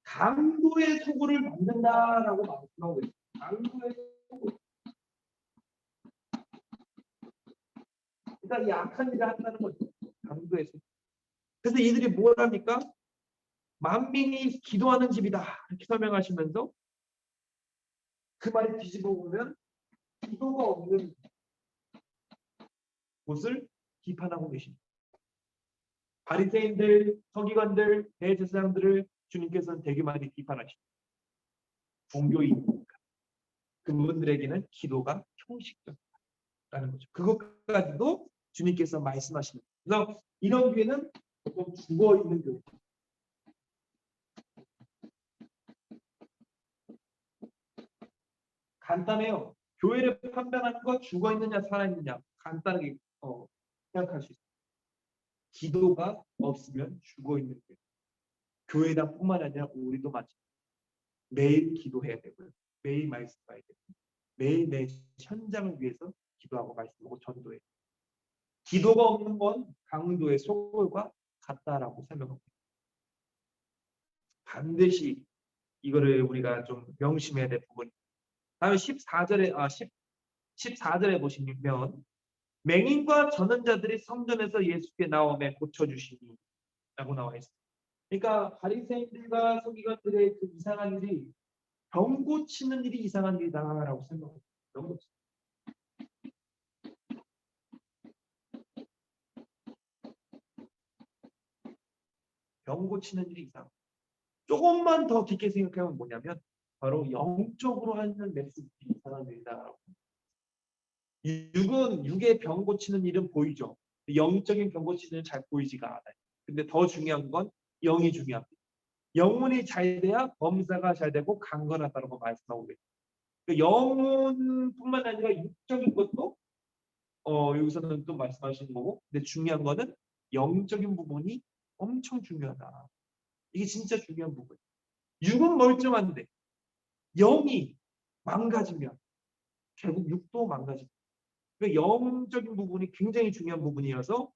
[SPEAKER 1] 강도의 소굴을 만든다라고 말씀하고 있어요. 강도의 소굴. 그러니까 이 악한 일을 한다는 거죠. 강도의 소굴. 그래서 이들이 뭘 합니까? 만민이 기도하는 집이다 이렇게 설명하시면서 그 말을 뒤집어 보면 기도가 없는 곳을 비판하고 계십니다. 바리새인들, 서기관들, 대제사장들을 주님께서는 되게 많이 비판하십니다. 종교인이니까. 그분들에게는 기도가 형식적이라는 거죠. 그것까지도 주님께서 말씀하시는 거예요. 그래서 이런 교회는 보통 죽어있는 교회. 간단해요. 교회를 판단하는 거 죽어있느냐 살아있느냐 간단하게 생각할 수 있어요. 기도가 없으면 죽어있는 교회. 교회당뿐만 아니라 우리도 마찬가지. 매일 기도해야 되고요. 매일 말씀 봐야 되고 매일 내 현장을 위해서 기도하고 말씀하고 전도해요. 기도가 없는 건 강도의 소굴과 같다라고 설명합니다. 반드시 이거를 우리가 좀 명심해야 될 부분. 다음에 14절에 보시면 맹인과 전원자들이 성전에서 예수께 나오매 고쳐주시니 라고 나와 있습니다. 그러니까 바리새인들과 서기관들의 그 이상한 일이 병 고치는 일이 이상한 일이다라고 생각합니다. 병 고치는 일이 이상. 조금만 더 깊게 생각하면 뭐냐면 바로 영적으로 하는 메시지 이상한 일이다라고. 육의 병 고치는 일은 보이죠. 영적인 병 고치는 일은 잘 보이지가 않아요. 근데 더 중요한 건 영이 중요합니다. 영혼이 잘 돼야 범사가 잘 되고 강건하다고 말씀하고 계세요. 영혼뿐만 아니라 육적인 것도 여기서는 또 말씀하시는 거고, 근데 중요한 거는 영적인 부분이 엄청 중요하다. 이게 진짜 중요한 부분이에요. 육은 멀쩡한데 영이 망가지면 결국 육도 망가집니다. 그러니까 영적인 부분이 굉장히 중요한 부분이어서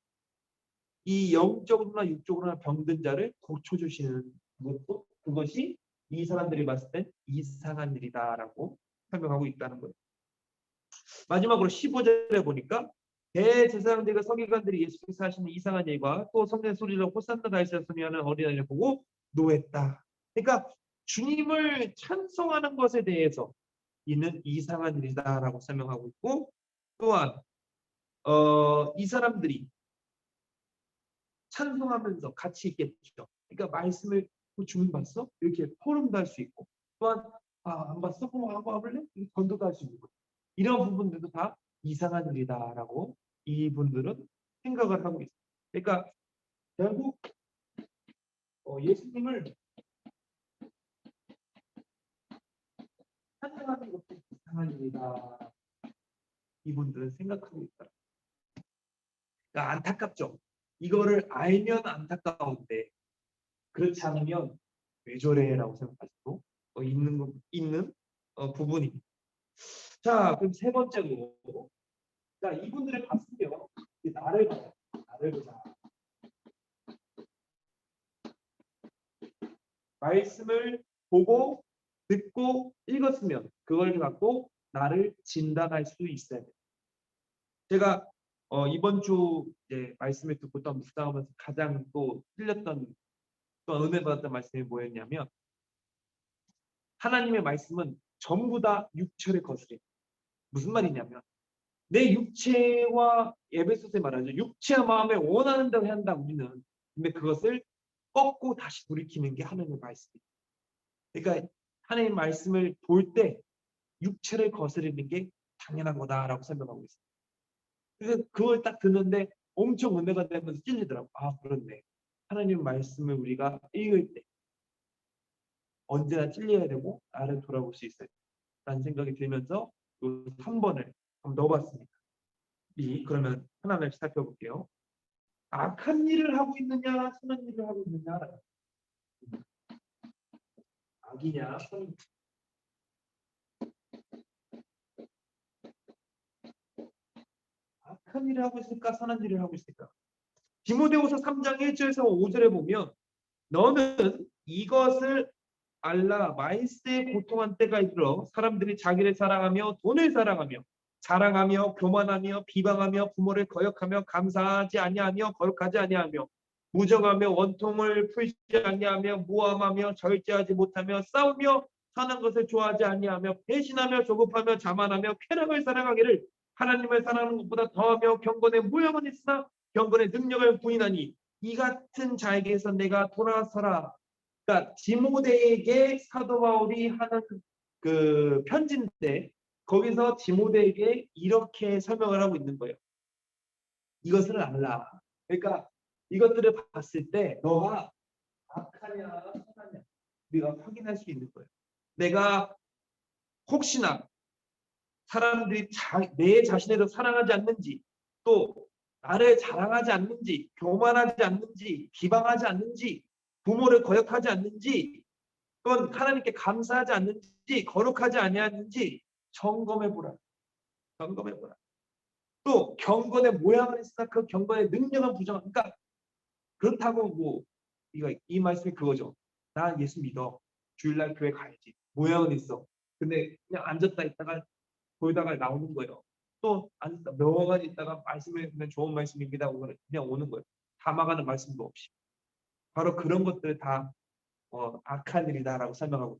[SPEAKER 1] 이 영적으로나 육적으로나 병든 자를 고쳐주시는 것도 그것이 이 사람들이 봤을 땐 이상한 일이다라고 설명하고 있다는 거예요. 마지막으로 15절에 보니까 대제사장들과 서기관들이 예수께서 하시는 이상한 일과 또 성령 소리로 호산나 다이스라 소리하는 어린아이를 보고 노했다. 그러니까 주님을 찬송하는 것에 대해서 있는 이상한 일이다라고 설명하고 있고, 또한 이 사람들이 찬송하면서 같이 있겠죠. 그러니까 말씀을 주님 봤어? 이렇게 포럼도 할 수 있고, 또한 안 봤어? 그럼 한번 와볼래? 건도도 할 수 있고, 이런 부분들도 다 이상한 일이다라고 이분들은 생각을 하고 있어요. 그러니까 결국 예수님을 찬양하는 것도 이상한 일이다. 이분들은 생각하고 있다. 그러니까 안타깝죠. 이거를 알면 안타까운데 그렇지 않으면 왜 저래라고 생각할 수도 있는 부분입니다. 자, 그럼 세 번째로, 자, 이분들을 봤으면 나를 보자. 나를 보자. 말씀을 보고 듣고 읽었으면 그걸 갖고 나를 진단할 수 있어야 돼요. 제가 이번 주 이제 말씀을 듣고 또 묵상하면서 가장 또 틀렸던 또 은혜 받았던 말씀이 뭐였냐면 하나님의 말씀은 전부 다 육체를 거스려. 무슨 말이냐면 내 육체와 에베소서에 말하죠. 육체와 마음에 원하는 대로 한다 우리는. 근데 그것을 꺾고 다시 돌이키는 게 하나님의 말씀이에요. 그러니까 하나님의 말씀을 볼 때 육체를 거스르는 게 당연한 거다라고 설명하고 있어요. 그래서 그걸 딱 듣는데 엄청 은혜가 되면서 찔리더라고. 아, 그렇네. 하나님 말씀을 우리가 읽을 때 언제나 찔려야 되고 나를 돌아볼 수 있어요. 라는 생각이 들면서 이 3번을 한번 넣어봤습니다. 그러면 하나씩 살펴볼게요. 악한 일을 하고 있느냐, 선한 일을 하고 있느냐. 악이냐, 선. 악한 일을 하고 있을까, 선한 일을 하고 있을까? 디모데후서 3장 1절에서 5절에 보면 너는 이것을 알라 말세에 고통한 때가 이르러 사람들이 자기를 사랑하며 돈을 사랑하며 자랑하며 교만하며 비방하며 부모를 거역하며 감사하지 아니하며 거룩하지 아니하며 무정하며 원통을 풀지 아니하며 모함하며 절제하지 못하며 싸우며 선한 것을 좋아하지 아니하며 배신하며 조급하며 자만하며 쾌락을 사랑하기를 하나님을 사랑하는 것보다 더하며 경건의 모양은 있으나 경건의 능력을 부인하니 이 같은 자에게서 내가 돌아서라. 그러니까 디모데에게 사도 바울이 하는 그 편지인데 거기서 디모데에게 이렇게 설명을 하고 있는 거예요. 이것을 알라. 그러니까 이것들을 봤을 때 너가 악하냐 선하냐 우리가 확인할 수 있는 거예요. 내가 혹시나 사람들이 내 자신을 사랑하지 않는지 또 나를 자랑하지 않는지 교만하지 않는지 비방하지 않는지 부모를 거역하지 않는지 또는 하나님께 감사하지 않는지 거룩하지 아니하는지 점검해보라. 점검해보라. 또 경건의 모양은 있으나 그 경건의 능력은 부정한. 그러니까 그렇다고 뭐 이 말씀이 그거죠. 나 예수 믿어. 주일날 교회 가야지. 모양은 있어. 근데 그냥 앉았다 있다가 보다가 나오는 거예요. 또 앉았다 명화가 있다가 말씀을 그냥 좋은 말씀입니다. 그냥 오는 거예요. 담아가는 말씀도 없이. 바로 그런 것들 다 악한 일이다라고 설명하고.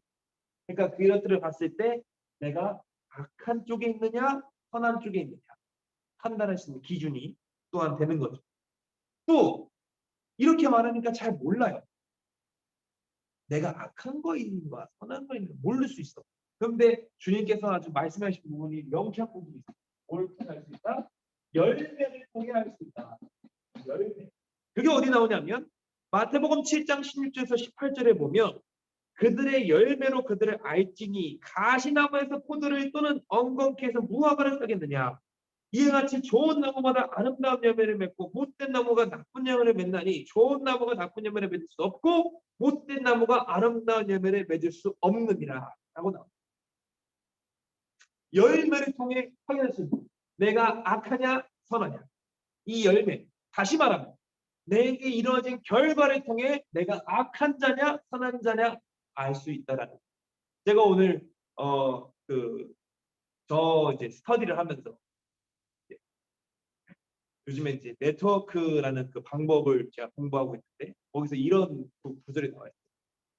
[SPEAKER 1] 그러니까 그것들을 봤을 때 내가 악한 쪽에 있느냐 선한 쪽에 있느냐 판단할 수 있는 기준이 또한 되는 거죠. 또 이렇게 말하니까 잘 몰라요. 내가 악한 거에 있는가 선한 거에 있는가 모를 수 있어. 그런데 주님께서 아주 말씀하신 부분이 명쾌한 부분이 있어요. 뭘 통해 할 수 있다? 열매를 통해 할 수 있다. 열매. 그게 어디 나오냐면 마태복음 7장 16절에서 18절에 보면 그들의 열매로 그들을 알지니 가시나무에서 포도를 또는 엉겅퀴 해서 무화과를 따겠느냐. 이와 같이 좋은 나무마다 아름다운 열매를 맺고 못된 나무가 나쁜 열매를 맺나니 좋은 나무가 나쁜 열매를 맺을 수 없고 못된 나무가 아름다운 열매를 맺을 수 없느니라 라고 나옵니다. 열매를 통해 확인할 수 있는 내가 악하냐 선하냐 이 열매 다시 말하면 내게 이루어진 결과를 통해 내가 악한 자냐 선한 자냐 알 수 있다라는. 제가 오늘 저 이제 스터디를 하면서 요즘에 이제 네트워크라는 그 방법을 제가 공부하고 있는데 거기서 이런 구절이 나와요.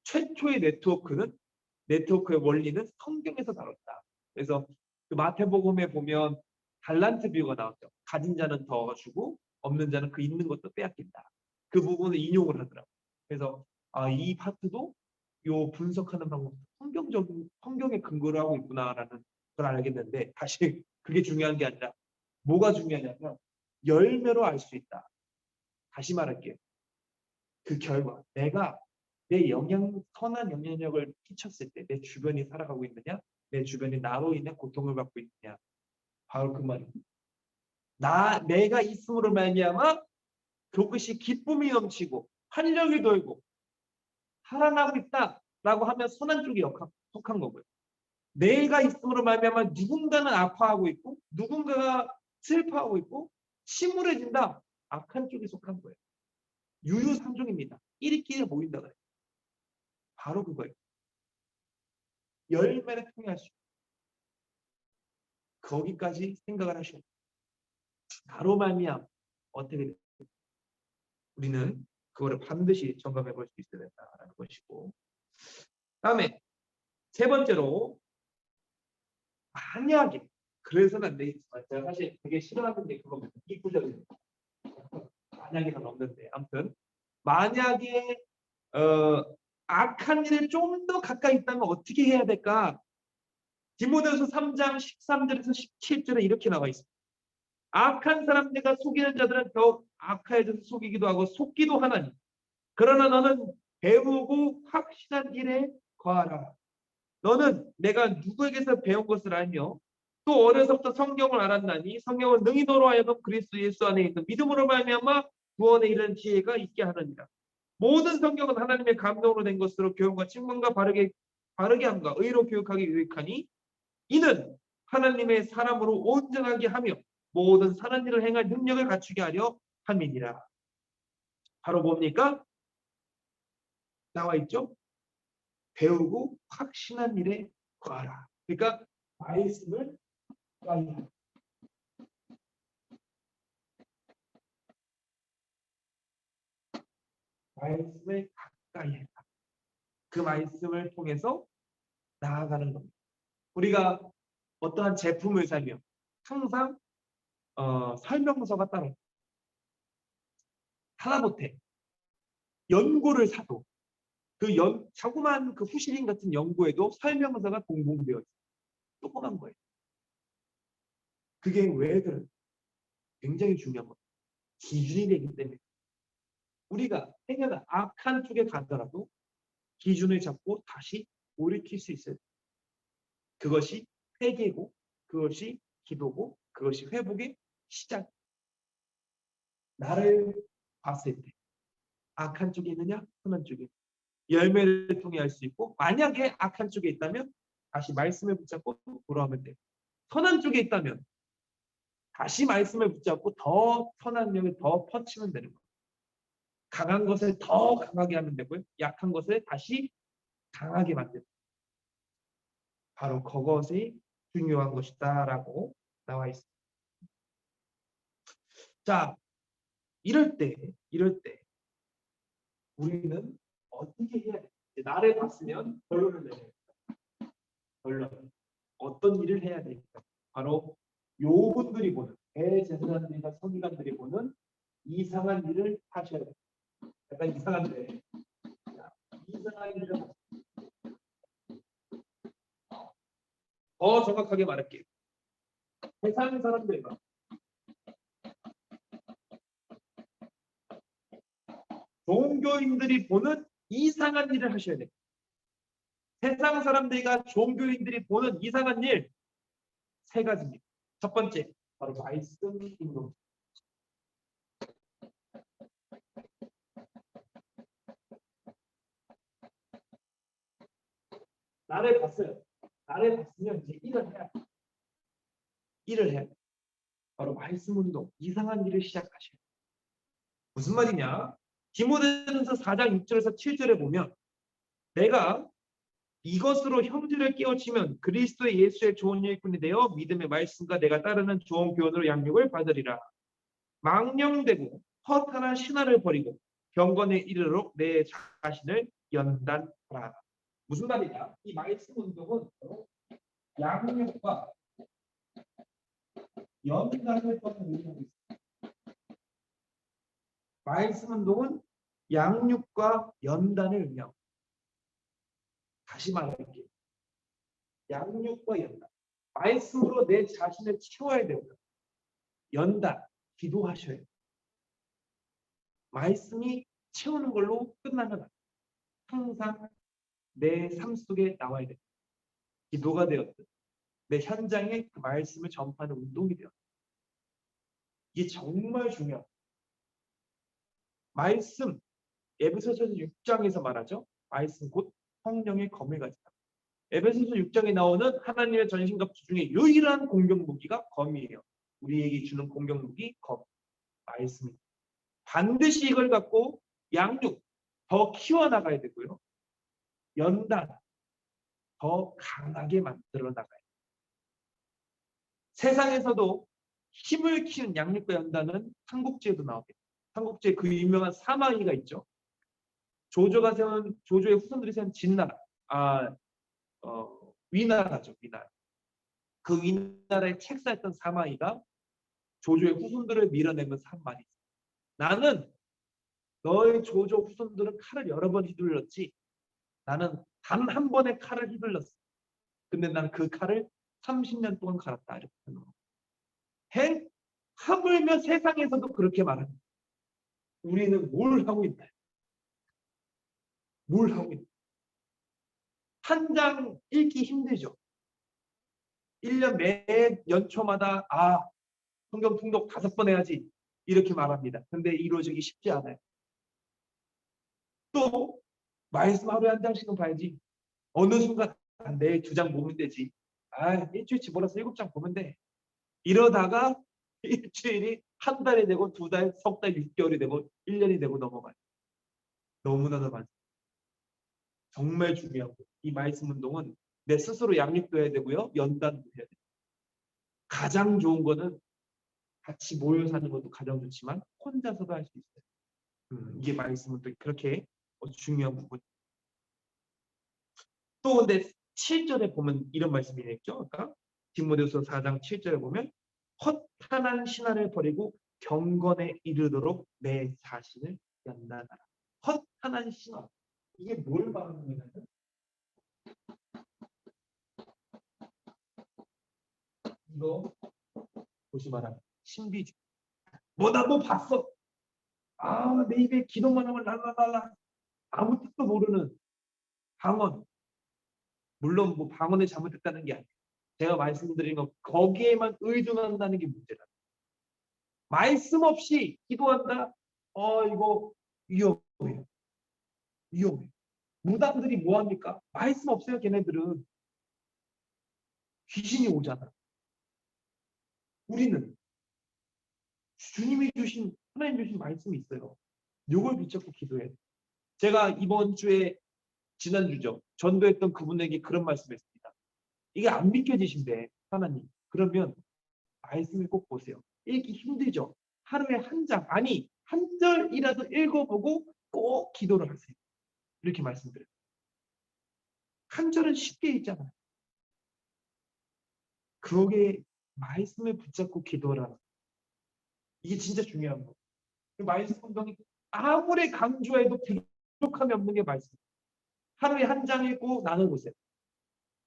[SPEAKER 1] 최초의 네트워크의 원리는 성경에서 다뤘다. 그래서 그 마태복음에 보면 달란트 비유가 나왔죠. 가진 자는 더 주고 없는 자는 그 있는 것도 빼앗긴다. 그 부분을 인용을 하더라고요. 그래서 이 파트도 요 분석하는 방법 성경의 근거를 하고 있구나라는 걸 알겠는데 다시 그게 중요한 게 아니라 뭐가 중요하냐면 열매로 알 수 있다. 다시 말할게요. 그 결과 내가 내 선한 영향력을 끼쳤을 때 내 주변이 살아가고 있느냐 내 주변이 나로 인해 고통을 받고 있느냐 바로 그 말입니다. 내가 있음으로 말미암아 그것이 기쁨이 넘치고 활력이 돌고 살아나고 있다라고 하면 선한 쪽에 속한 거고요. 내가 있음으로 말미암아 누군가는 아파하고 있고 누군가가 슬퍼하고 있고 침울해진다. 악한 쪽에 속한 거예요. 유유상종입니다. 끼리끼리 모인다 그래요. 바로 그거예요. 열매를 통해 할 수 있어요. 거기까지 생각을 하셔야 돼요. 나로 말미암아 어떻게 돼? 우리는 그거를 반드시 점검해 볼 수 있어야 된다라는 것이고, 다음에 세 번째로 만약에 그래서는 안 되겠지만 제가 사실 되게 싫어하는 게 그겁니다. 이 구절입니다. 만약에는 없는데 아무튼 만약에 악한 일에 좀 더 가까이 있다면 어떻게 해야 될까? 디모데후서 3장 13절에서 17절에 이렇게 나와 있습니다. 악한 사람들과 속이는 자들은 더욱 악해져서 속이기도 하고 속기도 하나니 그러나 너는 배우고 확신한 일에 거하라. 너는 내가 누구에게서 배운 것을 알며 또 어려서부터 성경을 알았나니 성경은 능히 너로 하여금 그리스도 예수 안에 있는 믿음으로 말미암아 구원에 이르는 지혜가 있게 하느니라. 모든 성경은 하나님의 감동으로 된 것으로 교훈과 책망과 바르게 함과 의로 교육하기 유익하니 이는 하나님의 사람으로 온전하게 하며 모든 선한 일을 행할 능력을 갖추게 하려 함이니라. 바로 뭡니까? 나와 있죠? 배우고 확신한 일에 거하라. 그러니까 말씀을 가까이 하라. 말씀을 가까이 해라. 그 말씀을 통해서 나아가는 겁니다. 우리가 어떠한 제품을 사면 항상 설명서가 따로 하다못해 연고를 사도 그 자그마한 그 후시린 같은 연고에도 설명서가 공공되어 있어요. 조그만 거예요. 그게 왜 그럴까? 굉장히 중요한 거예요. 기준이 되기 때문에 우리가 행여나 악한 쪽에 가더라도 기준을 잡고 다시 돌이킬 수 있어요. 그것이 회개고 그것이 기도고 그것이 회복의 시작. 나를 봤을 때 악한 쪽에 있느냐 선한 쪽에 열매를 통해 알 수 있고, 만약에 악한 쪽에 있다면 다시 말씀을 붙잡고 돌아오면 돼요. 선한 쪽에 있다면 다시 말씀을 붙잡고 더 선한 영을 더 퍼치면 되는 거예요. 강한 것을 더 강하게 하면 되고요. 약한 것을 다시 강하게 만드는, 바로 그것이 중요한 것이다라고 나와 있습니다. 자, 이럴 때 우리는 어떻게 해야 돼? 나를 봤으면 결론을 내야 돼. 결론. 어떤 일을 해야 될까? 바로 요분들이 보는, 대제사장들이나 서기관들이 보는 이상한 일을 하셔야 돼요. 약간 이상한데, 이상한 일을 더 정확하게 말할게요. 세상 사람들과 종교인들이 보는 이상한 일을 하셔야 돼요. 세상 사람들과 종교인들이 보는 이상한 일 세 가지입니다. 첫 번째, 바로 말씀 운동. 나를 봤어요. 나를 봤으면 이제 일을 해야 돼. 일을 해야 돼. 바로 말씀 운동, 이상한 일을 시작하셔야 돼. 무슨 말이냐? 디모데전서 4장 6절에서 7절에 보면 내가 이것으로 형제를 깨우치면 그리스도의 예수의 좋은 일꾼이 되어 믿음의 말씀과 내가 따르는 좋은 교훈으로 양육을 받으리라. 망령되고 허탄한 신화를 버리고 경건에 이르도록 내 자신을 연단하라. 무슨 말이냐? 이 말씀 운동은 양육과 연단을 의미하고 있습니다. 말씀 운동은 양육과 연단을 의미하고, 다시 말할게요. 양육과 연단. 말씀으로 내 자신을 채워야 됩니다. 연단, 기도하셔야 돼요. 말씀이 채우는 걸로 끝나면 항상 내 삶 속에 나와야 돼요. 기도가 되었든 내 현장에 그 말씀을 전파하는 운동이 되었든, 이게 정말 중요해요. 말씀, 에베소서 6장에서 말하죠. 말씀 곧 성령의 검을 가지다. 에베소서 6장에 나오는 하나님의 전신갑주 중에 유일한 공격무기가 검이에요. 우리에게 주는 공격무기 검, 말씀입니다. 반드시 이걸 갖고 양육 더 키워나가야 되고요. 연단 더 강하게 만들어 나가야 돼요. 세상에서도 힘을 키운 양육과 연단은 삼국지에도 나오게. 삼국지에 그 유명한 사마이가 있죠. 조조가 세운 조조의 후손들이 세운 진나라, 위나라죠. 위나라. 그 위나라에 책사했던 사마이가 조조의 후손들을 밀어내면서 한 말이 있어요. 나는 너의 조조 후손들은 칼을 여러 번 휘둘렀지. 나는 단 한 번의 칼을 휘둘렀어. 근데 난 그 칼을 30년 동안 갈았다. 이렇게 행 하물며 세상에서도 그렇게 말합니다. 우리는 뭘 하고 있나요? 뭘 하고 있나요? 한 장 읽기 힘들죠. 1년 매 연초마다 성경 통독 5번 해야지 이렇게 말합니다. 근데 이루어지기 쉽지 않아요. 또 말씀 하루에 한 장씩은 봐야지. 어느 순간 내일 2장 보면 되지. 일주일치 몰아서 7장 보면 돼. 이러다가 일주일이 한 달이 되고 2달, 석 달, 6개월이 되고 1년이 되고 넘어가요. 너무나도 많죠. 정말 중요하고 이 말씀 운동은 내 스스로 양육도 해야 되고요. 연단도 해야 돼요. 가장 좋은 거는 같이 모여 사는 것도 가장 좋지만 혼자서도 할 수 있어요. 이게 말씀은 또 그렇게 중요한 부분. 또 근데 7절에 보면 이런 말씀이 있죠. 아까 디모데후서 4장 7절에 보면 허탄한 신화를 버리고 경건에 이르도록 내 자신을 연단하라. 허탄한 신화. 이게 뭘 말하는 거냐면 이거 보시마라. 신비주. 나 뭐 봤어. 내 입에 기도만 하면 랄랄랄라. 아무 뜻도 모르는 방언. 물론 뭐 방언을 잘못했다는 게 아니에요. 제가 말씀드린 거 거기에만 의존한다는 게 문제다. 말씀 없이 기도한다? 이거 위험해요. 위험해. 무당들이 뭐 합니까? 말씀 없어요, 걔네들은. 귀신이 오잖아. 우리는 주님이 주신, 하나님 주신 말씀이 있어요. 이걸 붙잡고 기도해야 돼. 제가 이번 주에, 지난주죠. 전도했던 그분에게 그런 말씀했습니다. 이게 안 믿겨지신대, 하나님. 그러면 말씀을 꼭 보세요. 읽기 힘들죠? 하루에 한 장, 아니, 한 절이라도 읽어보고 꼭 기도를 하세요. 이렇게 말씀드려요. 한 절은 쉽게 읽잖아요. 그러게 말씀을 붙잡고 기도를 하라. 이게 진짜 중요한 거. 말씀 운동이 아무리 강조해도 부족함이 없는 게 말씀. 하루에 한 장 읽고 나눠보세요.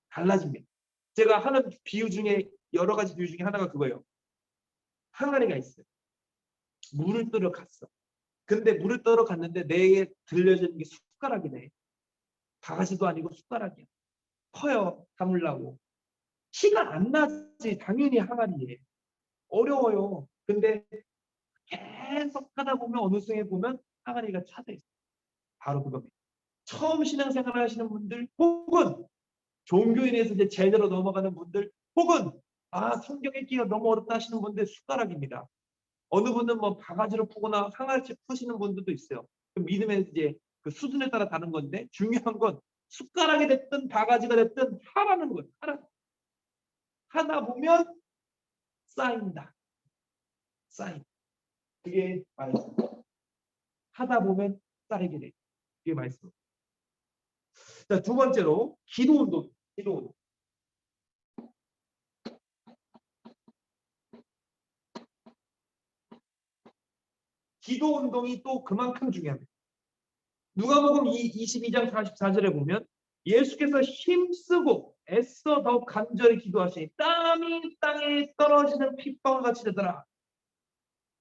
[SPEAKER 1] 달라집니다. 제가 하는 비유 중에 여러 가지 비유 중에 하나가 그거예요. 항아리가 있어요. 물을 뜨러 갔어. 근데 물을 뜨러 갔는데 내게 들려지는 게 숟가락이네. 바가지도 아니고 숟가락이야. 커요. 담으려고. 티가 안 나지. 당연히 항아리에. 어려워요. 근데 계속 하다 보면 어느 순간에 보면 항아리가 차져 있어요. 바로 그겁니다. 처음 신앙생활 하시는 분들 혹은 종교인에서 이제 제대로 넘어가는 분들 혹은 성경 읽기가 너무 어렵다 하시는 분들 숟가락입니다. 어느 분은 뭐 바가지로 푸거나 항아리채 푸시는 분들도 있어요. 그 믿음의 이제 그 수준에 따라 다른 건데 중요한 건 숟가락이 됐든 바가지가 됐든 하라는 거예요. 하다 보면 쌓인다. 쌓인. 그게 말씀. 하다 보면 쌓이게 돼. 그게 말씀. 자, 두 번째로 기도 운동. 기도 운동. 기도 운동이 또 그만큼 중요합니다. 누가복음 22장 44절에 보면 예수께서 힘쓰고 애써 더욱 간절히 기도하시니 땀이 땅에 떨어지는 핏방울 같이 되더라.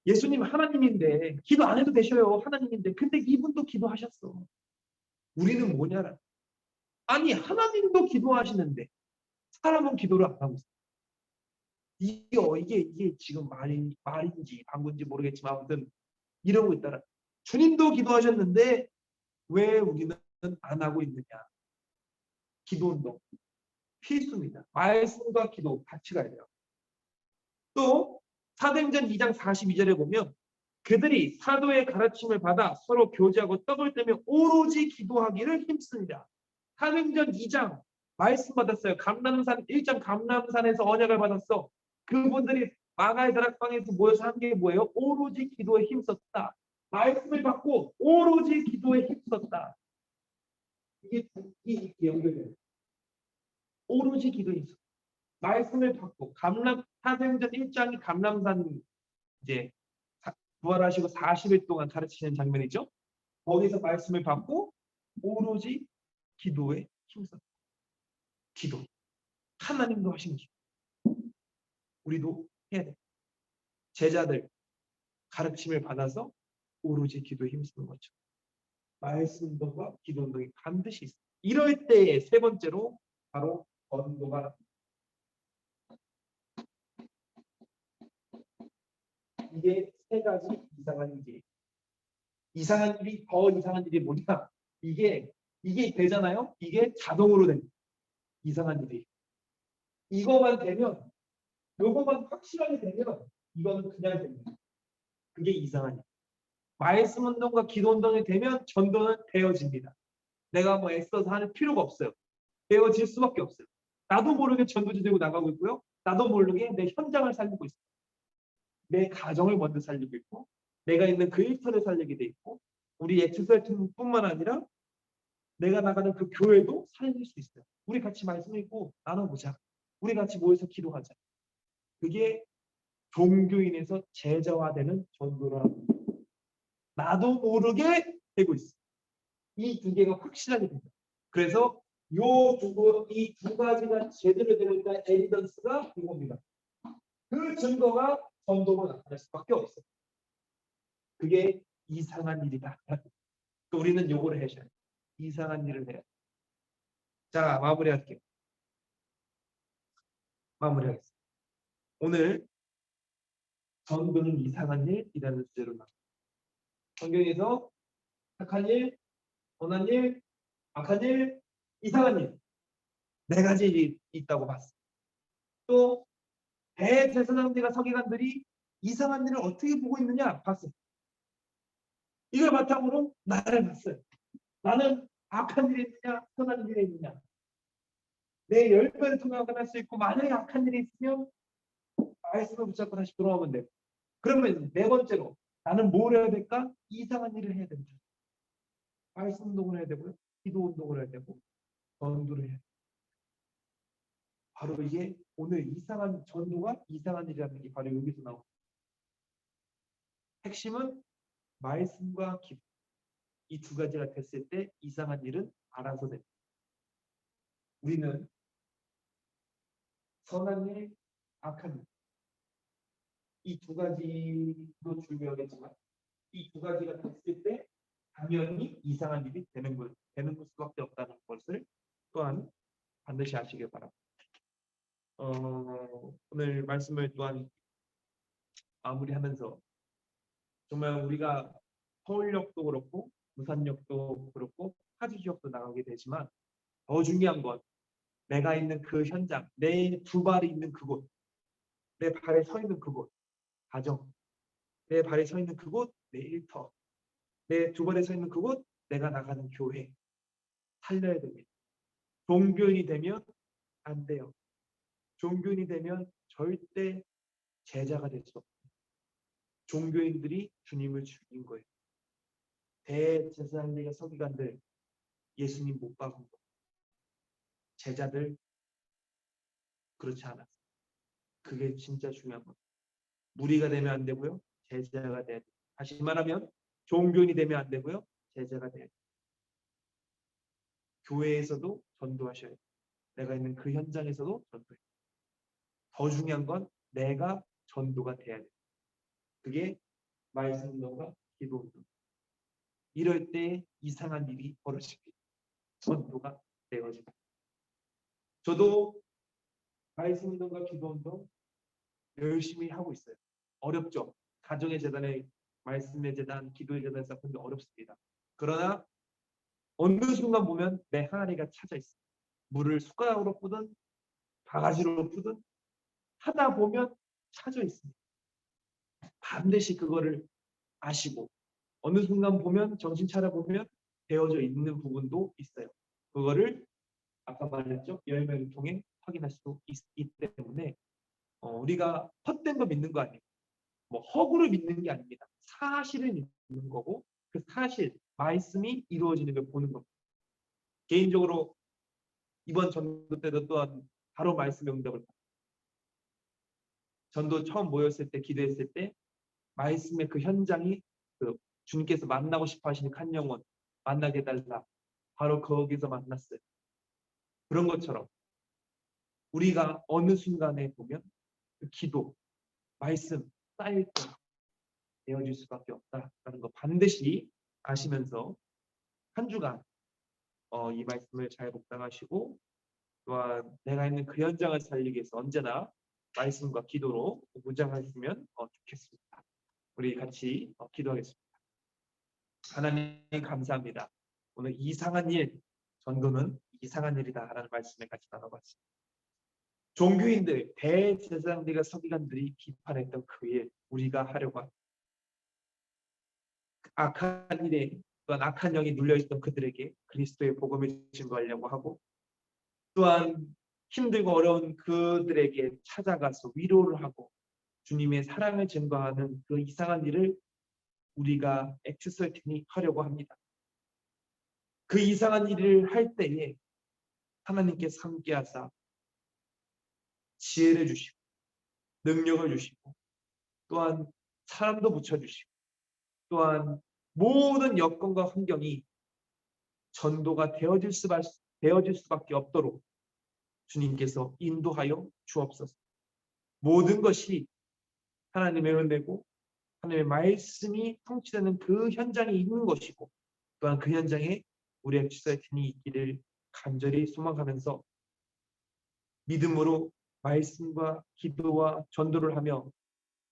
[SPEAKER 1] 예수님 하나님인데 기도 안 해도 되셔요. 하나님인데. 근데 이분도 기도하셨어. 우리는 뭐냐라. 아니 하나님도 기도하시는데 사람은 기도를 안 하고 있어. 이게 지금 말인지 방구인지 모르겠지만 아무튼 이러고 있더라. 주님도 기도하셨는데 왜 우리는 안 하고 있느냐. 기도 운동 필수입니다. 말씀과 기도 같이 가야 돼요. 또 사도행전 2장 42절에 보면 그들이 사도의 가르침을 받아 서로 교제하고 떡을 떼며 오로지 기도하기를 힘씁니다. 사도행전 2장 말씀 받았어요. 감람산 1장 감람산에서 언약을 받았어. 그분들이 마가의 다락방에서 모여서 한 게 뭐예요? 오로지 기도에 힘썼다. 말씀을 받고 오로지 기도에 힘썼다. 이게 연결돼요. 오로지 기도에 힘썼다. 말씀을 받고 사도행전 1장이 감람산 이제 부활하시고 40일 동안 가르치시는 장면이죠. 거기서 말씀을 받고 오로지 기도에 힘썼다. 기도. 하나님도 하신 기도. 우리도 해야 돼. 제자들 가르침을 받아서 오로지 기도에 힘쓰는 거죠. 말씀 운동과 기도 운동이 반드시 있어요. 이럴 때에 세 번째로 바로 전도가 이게 세 가지 이상한 일이에요. 이상한 일이 더 이상한 일이 뭐냐? 이게 되잖아요. 이게 자동으로 됩니다. 이상한 일이. 이거만 되면 요거만 확실하게 되면 이거는 그냥 됩니다. 그게 이상한 일. 말씀 운동과 기도 운동이 되면 전도는 되어집니다. 내가 뭐 애써서 하는 필요가 없어요. 되어질 수밖에 없어요. 나도 모르게 전도지 되고 나가고 있고요. 나도 모르게 내 현장을 살리고 있어요. 내 가정을 먼저 살리고 있고 내가 있는 그 일터를 살리게 돼 있고 우리 엑스셀뿐만 아니라 내가 나가는 그 교회도 살릴 수 있어요. 우리 같이 말씀 읽고 나눠보자. 우리 같이 모여서 기도하자. 그게 종교인에서 제자화되는 전도라고 나도 모르게 되고 있어. 이 두 개가 확실하게 된다. 그래서 이 두 가지가 제대로 되니까 에비던스가 이겁니다. 그 증거가 전도로 나타날 수밖에 없어요. 그게 이상한 일이다. 우리는 요거를 해야 돼요. 이상한 일을 해야 돼요. 자, 마무리할게요. 마무리하겠습니다. 오늘 전도는 이상한 일이라는 주제로 나옵니다. 성경에서 착한 일, 선한 일, 악한 일, 이상한 일. 네 가지 일이 있다고 봤습니다. 또 대제사장들과 서기관들이 이상한 일을 어떻게 보고 있느냐 봤어요. 이걸 바탕으로 나를 봤어요. 나는 악한 일이 있느냐 선한 일이 있느냐. 내 열매를 통해 얻어낼 수 있고 만약에 악한 일이 있으면 말씀을 붙잡고 다시 돌아오면 돼요. 그러면 네 번째로 나는 뭘 해야 될까? 이상한 일을 해야 된다. 말씀 운동을 해야 되고요. 기도 운동을 해야 되고 전도를 해야 돼요. 바로 이게 오늘 이상한 전도가 이상한 일이라는 게 바로 여기서 나옵니다. 핵심은 말씀과 기도. 이 두 가지가 됐을 때 이상한 일은 알아서 됩니다. 우리는 선한 일, 악한 일. 이 두 가지도 중요하겠지만 이 두 가지가 됐을 때 당연히 이상한 일이 되는 수밖에 없다는 것을 또한 반드시 아시길 바랍니다. 오늘 말씀을 또한 마무리하면서 정말 우리가 서울역도 그렇고 부산역도 그렇고 파주 지역도 나가게 되지만 더 중요한 건 내가 있는 그 현장, 내 두 발이 있는 그곳, 내 발에 서 있는 그곳, 가정, 내 발에 서 있는 그곳, 내 일터, 내 두 발에 서 있는 그곳, 내가 나가는 교회 살려야 됩니다. 종교인이 되면 안 돼요. 종교인이 되면 절대 제자가 될 수 없어요. 종교인들이 주님을 죽인 거예요. 대제사장들과 서기관들 예수님 못 박은 거. 제자들 그렇지 않았어요. 그게 진짜 중요한 거예요. 무리가 되면 안 되고요. 제자가 돼야 돼요. 다시 말하면 종교인이 되면 안 되고요. 제자가 돼야 돼요. 교회에서도 전도하셔야 돼요. 내가 있는 그 현장에서도 전도해요. 더 중요한 건 내가 전도가 돼야 돼요. 그게 말씀 운동과 기도 운동. 이럴 때 이상한 일이 벌어집니다. 전도가 되어집니다. 저도 말씀 운동과 기도 운동 열심히 하고 있어요. 어렵죠. 가정의 재단에 말씀의 재단, 기도의 재단 쌓는데 어렵습니다. 그러나 어느 순간 보면 내 항아리가 차져 있어요. 물을 숟가락으로 푸든 바가지로 푸든 하다 보면 차져 있습니다. 반드시 그거를 아시고 어느 순간 보면 정신 차려 보면 되어져 있는 부분도 있어요. 그거를 아까 말했죠. 열매를 통해 확인할 수 있기 때문에 우리가 헛된 거 믿는 거 아니에요. 뭐 허구를 믿는 게 아닙니다. 사실을 믿는 거고 그 사실, 말씀이 이루어지는 걸 보는 겁니다. 개인적으로 이번 전도 때도 또한 바로 말씀 응답을 받았어요. 전도 처음 모였을 때 기도했을 때 말씀의 그 현장이 그 주님께서 만나고 싶어 하시는 한 영혼 만나게 해달라. 바로 거기서 만났어요. 그런 것처럼 우리가 어느 순간에 보면 그 기도, 말씀 쌓일 때 되어질 수밖에 없다라는 거 반드시 아시면서 한 주간 이 말씀을 잘 묵상하시고 또한 내가 있는 그 현장을 살리기 위해서 언제나 말씀과 기도로 무장하시면 좋겠습니다. 우리 같이 기도하겠습니다. 하나님 감사합니다. 오늘 이상한 일, 전도는 이상한 일이다라는 말씀을 같이 나눠봤습니다. 종교인들, 대제사장들과 서기관들이 비판했던 그 일, 우리가 하려고 합니다. 악한 일에 또한 악한 영이 눌려있던 그들에게 그리스도의 복음을 증거하려고 하고 또한 힘들고 어려운 그들에게 찾아가서 위로를 하고 주님의 사랑을 증거하는 그 이상한 일을 우리가 엑스설팅이 하려고 합니다. 그 이상한 일을 할 때에 하나님께서 함께하사 지혜를 주시고 능력을 주시고 또한 사람도 붙여주시고 또한 모든 여건과 환경이 전도가 되어질 수밖에 없도록 주님께서 인도하여 주옵소서. 모든 것이 하나님의 은혜고 하나님의 말씀이 성취되는 그 현장에 있는 것이고 또한 그 현장에 우리 엑스사이팅이 있기를 간절히 소망하면서 믿음으로 말씀과 기도와 전도를 하며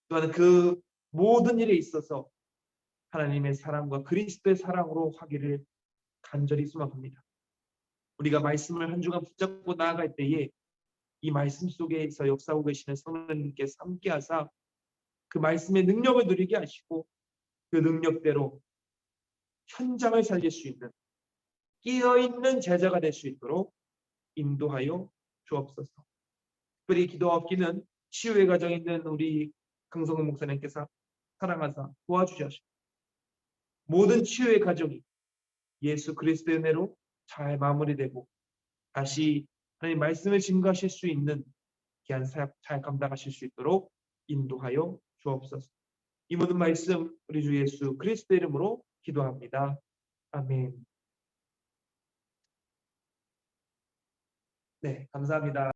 [SPEAKER 1] 또한 그 모든 일에 있어서 하나님의 사랑과 그리스도의 사랑으로 하기를 간절히 소망합니다. 우리가 말씀을 한 주간 붙잡고 나아갈 때에 이 말씀 속에서 역사하고 계시는 성령님께서 함께하사 그 말씀의 능력을 누리게 하시고 그 능력대로 현장을 살릴 수 있는 깨어있는 제자가 될 수 있도록 인도하여 주옵소서. 특별히 기도하기는 치유의 과정에 있는 우리 강성근 목사님께서 사랑하사 도와주셔서 모든 치유의 과정이 예수 그리스도의 은혜로 잘 마무리되고 다시 하나님 말씀을 증거하실 수 있는 귀한 사역 잘 감당하실 수 있도록 인도하여 주옵소서. 이 모든 말씀 우리 주 예수 그리스도의 이름으로 기도합니다. 아멘. 네, 감사합니다.